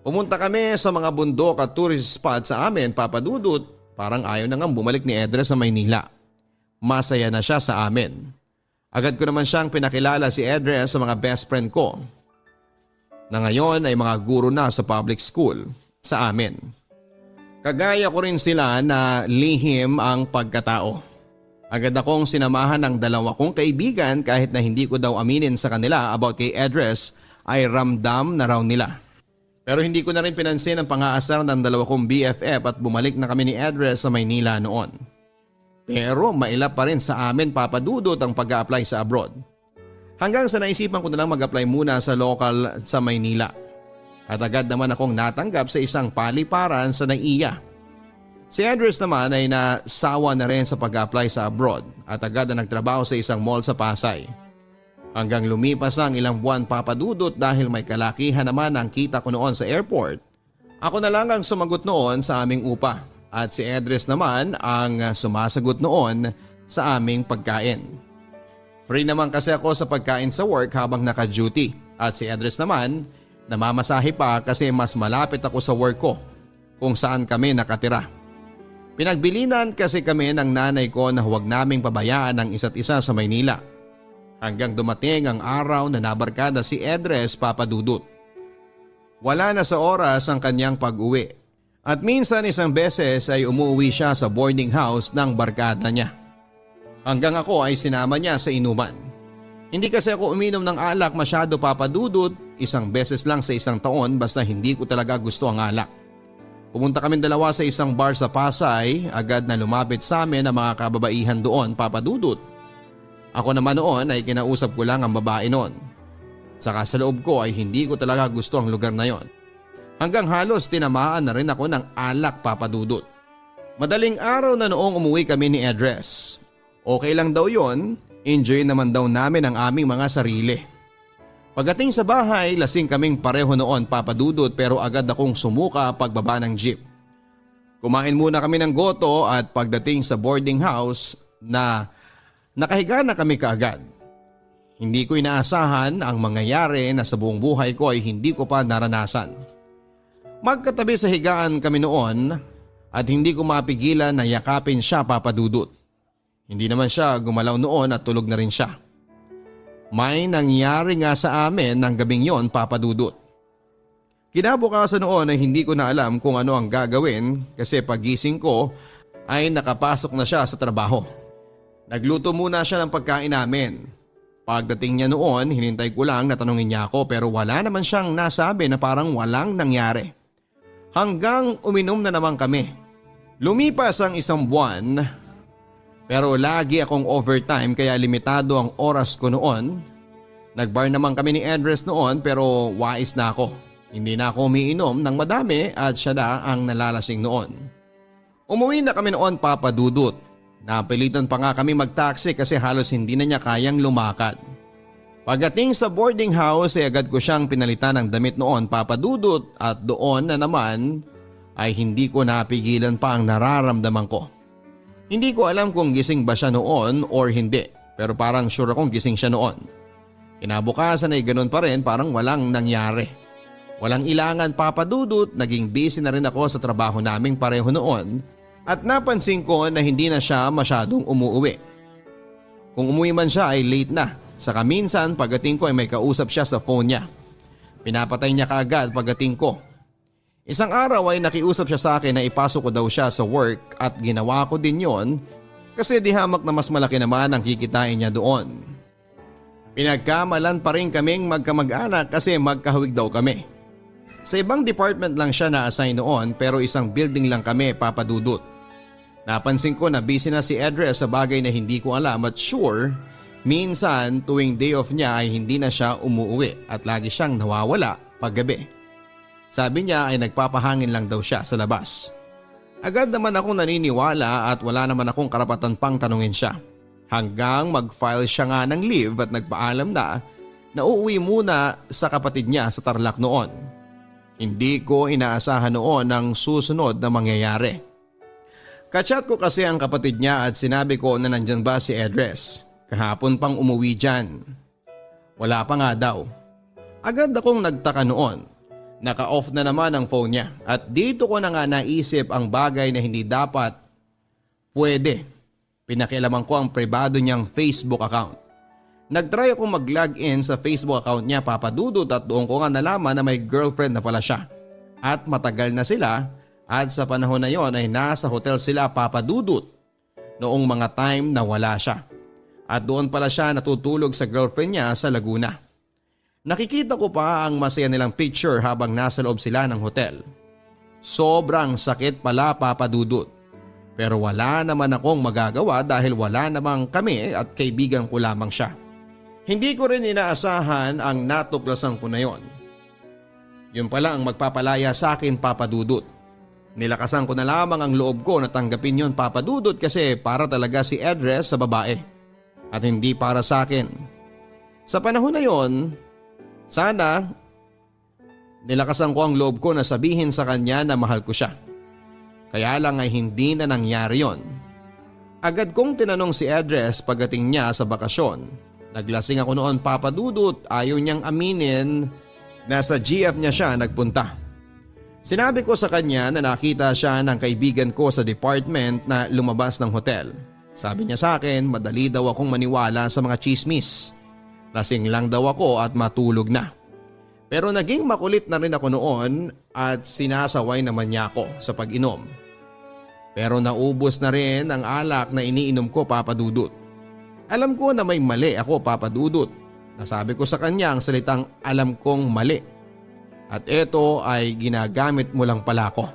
Pumunta kami sa mga bundok at tourist spot sa amin, Papa Dudut. Parang ayaw na nga bumalik ni Edres sa Maynila. Masaya na siya sa amin. Agad ko naman siyang pinakilala si Edres sa mga best friend ko na ngayon ay mga guro na sa public school sa amin. Kagaya ko rin sila na lihim ang pagkatao. Agad akong sinamahan ng dalawa kong kaibigan kahit na hindi ko daw aminin sa kanila about kay Edres ay ramdam na raw nila. Pero hindi ko na rin pinansin ang pang-aasar ng dalawa kong BFF at bumalik na kami ni Edres sa Maynila noon. Pero mailap pa rin sa amin, Papa Dudut, ang pag-a-apply sa abroad. Hanggang sa naisipan ko na lang mag-apply muna sa local sa Maynila. At agad naman akong natanggap sa isang paliparan sa NAIA. Si Edres naman ay nasawa na rin sa pag-apply sa abroad at agad na nagtrabaho sa isang mall sa Pasay. Hanggang lumipas ang ilang buwan, Papa Dudut, dahil may kalakihan naman ang kita ko noon sa airport. Ako na lang ang sumagot noon sa aming upa at si Edres naman ang sumasagot noon sa aming pagkain. Free naman kasi ako sa pagkain sa work habang naka-duty at si Edres naman namamasahe pa kasi mas malapit ako sa work ko kung saan kami nakatira. Pinagbilinan kasi kami ng nanay ko na huwag naming pabayaan ang isa't isa sa Maynila. Hanggang dumating ang araw na nabarkada si Edres, Papa Dudut. Wala na sa oras ang kanyang pag-uwi at minsan isang beses ay umuwi siya sa boarding house ng barkada niya. Hanggang ako ay sinama niya sa inuman. Hindi kasi ako uminom ng alak masyado, Papa Dudut, isang beses lang sa isang taon basta hindi ko talaga gusto ang alak. Pumunta kami dalawa sa isang bar sa Pasay, agad na lumapit sa amin ang mga kababaihan doon, Papa Dudut. Ako naman noon ay kinausap ko lang ang babae noon. Saka sa loob ko ay hindi ko talaga gusto ang lugar na yon. Hanggang halos tinamaan na rin ako ng alak, Papa Dudut. Madaling araw na noong umuwi kami ni Edres. Okay lang daw yon, enjoy naman daw namin ang aming mga sarili. Pagdating sa bahay, lasing kaming pareho noon, Papa Dudut, pero agad akong sumuka pagbaba ng jeep. Kumain muna kami ng goto at pagdating sa boarding house na nakahiga na kami kaagad. Hindi ko inaasahan ang mangyayari na sa buong buhay ko ay hindi ko pa naranasan. Magkatabi sa higaan kami noon at hindi ko mapigilan na yakapin siya, Papa Dudut. Hindi naman siya gumalaw noon at tulog na rin siya. May nangyari nga sa amin ng gabing yon, Papa Dudut. Kinabukasan noon ay hindi ko na alam kung ano ang gagawin kasi pagising ko ay nakapasok na siya sa trabaho. Nagluto muna siya ng pagkain namin. Pagdating niya noon, hinintay ko lang na tanungin niya ako pero wala naman siyang nasabi na parang walang nangyari. Hanggang uminom na naman kami. Lumipas ang isang buwan pero lagi akong overtime kaya limitado ang oras ko noon. Nagbar naman kami ni Edres noon pero wais na ako. Hindi na ako umiinom ng madami at siya na ang nalalasing noon. Umuwi na kami noon, Papa Dudut. Napilitan pa nga kami mag-taxi kasi halos hindi na niya kayang lumakad. Pagdating sa boarding house ay agad ko siyang pinalitan ng damit noon, Papa Dudut, at doon na naman ay hindi ko napigilan pa ang nararamdaman ko. Hindi ko alam kung gising ba siya noon or hindi pero parang sure akong gising siya noon. Kinabukasan ay ganun pa rin, parang walang nangyari. Walang ilangan, Papa Dudut, naging busy na rin ako sa trabaho naming pareho noon at napansin ko na hindi na siya masyadong umuwi. Kung umuwi man siya ay late na, saka minsan pagdating ko ay may kausap siya sa phone niya. Pinapatay niya kaagad pagdating ko. Isang araw ay nakiusap siya sa akin na ipasok ko daw siya sa work at ginawa ko din yon kasi di hamak na mas malaki naman ang kikitain niya doon. Pinagkamalan pa rin kaming magkamag-anak kasi magkahawig daw kami. Sa ibang department lang siya na-assign noon pero isang building lang kami, Papa Dudut. Napansin ko na busy na si Edres sa bagay na hindi ko alam at sure, minsan tuwing day off niya ay hindi na siya umuwi at lagi siyang nawawala paggabi. Sabi niya ay nagpapahangin lang daw siya sa labas. Agad naman akong naniniwala at wala naman akong karapatan pang tanungin siya. Hanggang mag-file siya nga ng leave at nagpaalam na uuwi muna sa kapatid niya sa Tarlac noon. Hindi ko inaasahan noon ang susunod na mangyayari. Kachat ko kasi ang kapatid niya at sinabi ko na nandyan ba si Edres. Kahapon pang umuwi dyan. Wala pa nga daw. Agad akong nagtaka noon. Naka-off na naman ang phone niya at dito ko na nga naisip ang bagay na hindi dapat pwede. Pinakialaman ko ang pribado niyang Facebook account. Nagtry akong mag-login sa Facebook account niya, Papa Dudut, at doon ko nga nalaman na may girlfriend na pala siya. At matagal na sila at sa panahon na yon ay nasa hotel sila, Papa Dudut, noong mga time na wala siya. At doon pala siya natutulog sa girlfriend niya sa Laguna. Nakikita ko pa ang masaya nilang picture habang nasa loob sila ng hotel. Sobrang sakit pala, Papa Dudut. Pero wala naman akong magagawa dahil wala namang kami at kaibigan ko lamang siya. Hindi ko rin inaasahan ang natuklasan ko na yon. Yun pala ang magpapalaya sa akin, Papa Dudut. Nilakasan ko na lamang ang loob ko na tanggapin yon, Papa Dudut, kasi para talaga si Edres sa babae at hindi para sa akin. Sa panahon na yon, sana nilakasan ko ang loob ko na sabihin sa kanya na mahal ko siya. Kaya lang ay hindi na nangyari yon. Agad kong tinanong si Edres pagdating niya sa bakasyon. Naglasing ako noon, Papa Dudut, ayaw niyang aminin na sa GF niya siya nagpunta. Sinabi ko sa kanya na nakita siya ng kaibigan ko sa department na lumabas ng hotel. Sabi niya sa akin, madali daw akong maniwala sa mga chismis. Lasing lang daw ako at matulog na. Pero naging makulit na rin ako noon at sinasaway naman niya ako sa pag-inom. Pero naubos na rin ang alak na iniinom ko, Papa Dudut. Alam ko na may mali ako, Papa Dudut. Nasabi ko sa kanya ang salitang alam kong mali. At ito ay ginagamit mo lang pala ko.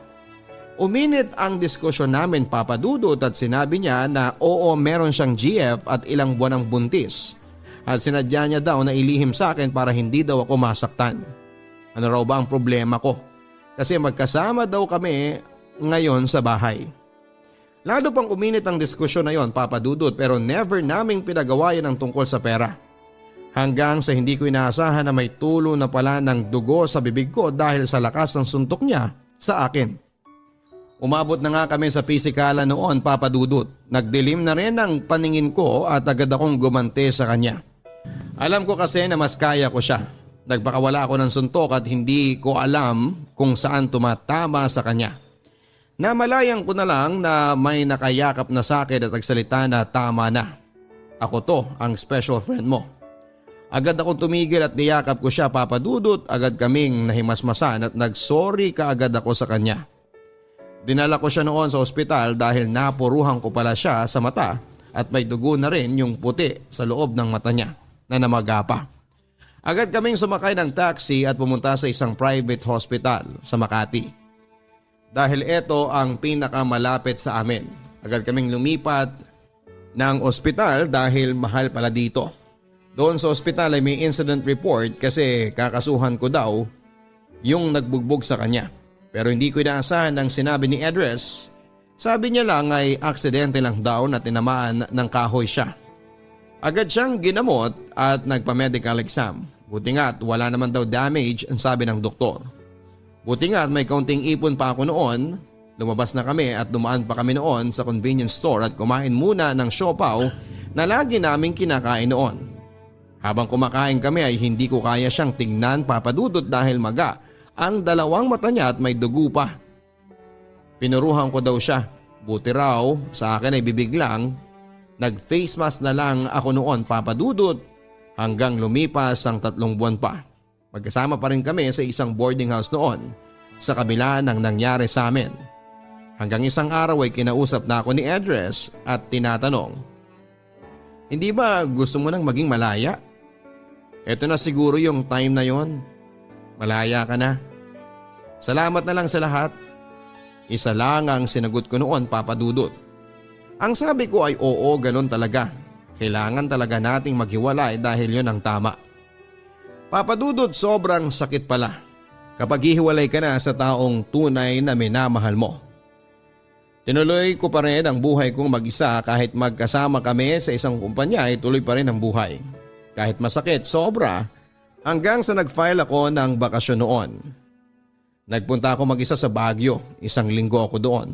Uminit ang diskusyon namin, Papa Dudut, at sinabi niya na oo, meron siyang GF at ilang buwan ang buntis. At sinadya niya daw na ilihim sa akin para hindi daw ako masaktan. Ano raw ba ang problema ko? Kasi magkasama daw kami ngayon sa bahay. Lalo pang uminit ang diskusyon na yon, Papa Dudut, pero never naming pinagawa yan ang tungkol sa pera. Hanggang sa hindi ko inaasahan na may tulo na pala ng dugo sa bibig ko dahil sa lakas ng suntok niya sa akin. Umabot na nga kami sa pisikala noon, Papa Dudut. Nagdilim na rin ang paningin ko at agad akong gumante sa kanya. Alam ko kasi na mas kaya ko siya. Nagpakawala ako ng suntok at hindi ko alam kung saan tumatama sa kanya. Namalayan ko na lang na may nakayakap na sa akin at nagsalita na tama na. Ako to, ang special friend mo. Agad akong tumigil at niyakap ko siya, Papa Dudut. Agad kaming nahimasmasan at nagsorry kaagad ako sa kanya. Dinala ko siya noon sa ospital dahil napuruhan ko pala siya sa mata at may dugo na rin yung puti sa loob ng mata niya na namaga pa. Agad kaming sumakay ng taxi at pumunta sa isang private hospital sa Makati. Dahil ito ang pinakamalapit sa amin. Agad kaming lumipat ng ospital dahil mahal pala dito. Doon sa ospital ay may incident report kasi kakasuhan ko daw yung nagbugbog sa kanya. Pero hindi ko inaasahan ang sinabi ni Edres. Sabi niya lang ay aksidente lang daw na tinamaan ng kahoy siya. Agad siyang ginamot at nagpa-medical exam. Buti nga at wala naman daw damage ang sabi ng doktor. Buti nga at may kaunting ipon pa ako noon. Lumabas na kami at dumaan pa kami noon sa convenience store at kumain muna ng siopaw na lagi naming kinakain noon. Habang kumakain kami ay hindi ko kaya siyang tingnan, Papa Dudut, dahil maga ang dalawang mata niya at may dugo pa. Pinuruhan ko daw siya. Buti raw sa akin ay bibig lang. Nag-face mask na lang ako noon, Papa Dudut, hanggang lumipas ang 3 buwan pa. Magkasama pa rin kami sa isang boarding house noon sa kabila ng nangyari sa amin. Hanggang isang araw ay kinausap na ako ni Edres at tinatanong, "Hindi ba gusto mo nang maging malaya? Ito na siguro yung time na yon. Malaya ka na. Salamat na lang sa lahat." Isa lang ang sinagot ko noon, Papa Dudut. Ang sabi ko ay oo, ganun talaga. Kailangan talaga nating maghiwalay dahil yon ang tama. Papa Dudut, sobrang sakit pala kapag hihiwalay ka na sa taong tunay na minamahal mo. Tinuloy ko pa rin ang buhay kong mag-isa kahit magkasama kami sa isang kumpanya ay tuloy pa rin ang buhay. Kahit masakit, sobra, hanggang sa nag-file ako ng bakasyon noon. Nagpunta ako mag-isa sa Baguio, 1 linggo ako doon.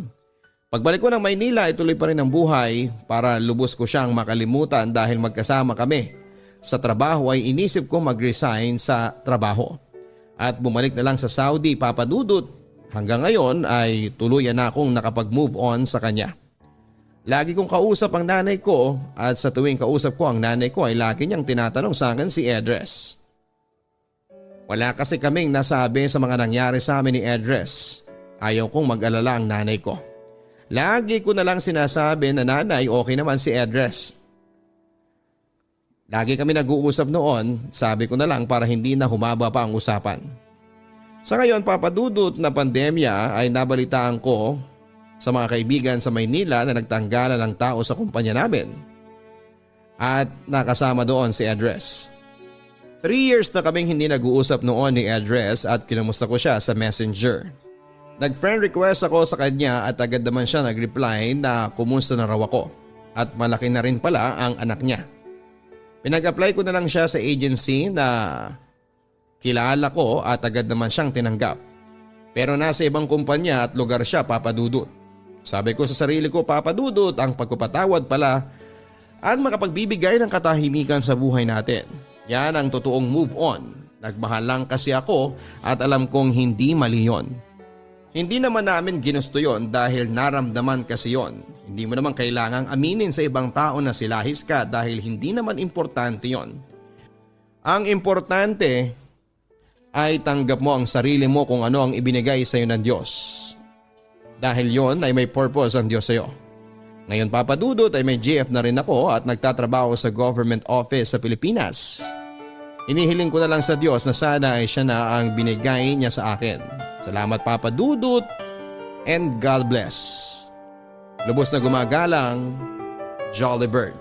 Pagbalik ko ng Maynila ay tuloy pa rin ang buhay para lubos ko siyang makalimutan dahil magkasama kami. Sa trabaho ay inisip ko mag-resign sa trabaho at bumalik na lang sa Saudi, Papa Dudut. Hanggang ngayon ay tuluyan na akong nakapag-move on sa kanya. Lagi kong kausap ang nanay ko at sa tuwing kausap ko ang nanay ko ay lagi niyang tinatanong sa akin si Edres. Wala kasi kaming nasabi sa mga nangyari sa amin ni Edres. Ayaw kong mag-alala ang nanay ko. Lagi ko na lang sinasabi na nanay, okay naman si Edres. Lagi kami nag-uusap noon, sabi ko na lang para hindi na humaba pa ang usapan. Sa ngayon, Papa Dudut, na pandemya ay nabalitaan ko sa mga kaibigan sa Maynila na nagtanggalan ng tao sa kumpanya namin. At nakasama doon si Edres. 3 years na kaming hindi nag-uusap noon ni Edres at kinamusta ko siya sa Messenger. Nag-friend request ako sa kanya at agad naman siya nag-reply na kumusta na raw ako at malaki na rin pala ang anak niya. Pinag-apply ko na lang siya sa agency na kilala ko at agad naman siyang tinanggap. Pero nasa ibang kumpanya at lugar siya, Papa Dudut. Sabi ko sa sarili ko, Papa Dudut, ang pagpapatawad pala ang makapagbibigay ng katahimikan sa buhay natin. Yan ang totoong move on. Nagmahal lang kasi ako at alam kong hindi mali yon. Hindi naman namin ginusto yon dahil naramdaman kasi yon. Hindi mo naman kailangang aminin sa ibang tao na silahis ka dahil hindi naman importante yon. Ang importante ay tanggap mo ang sarili mo kung ano ang ibinigay sa iyo ng Diyos. Dahil yon ay may purpose ang Diyos sa iyo. Ngayon, Papa Dudut, ay may GF na rin ako at nagtatrabaho sa government office sa Pilipinas. Inihiling ko na lang sa Diyos na sana ay siya na ang binigay niya sa akin. Salamat, Papa Dudut, and God bless. Lubos na gumagalang, Jolly Bird.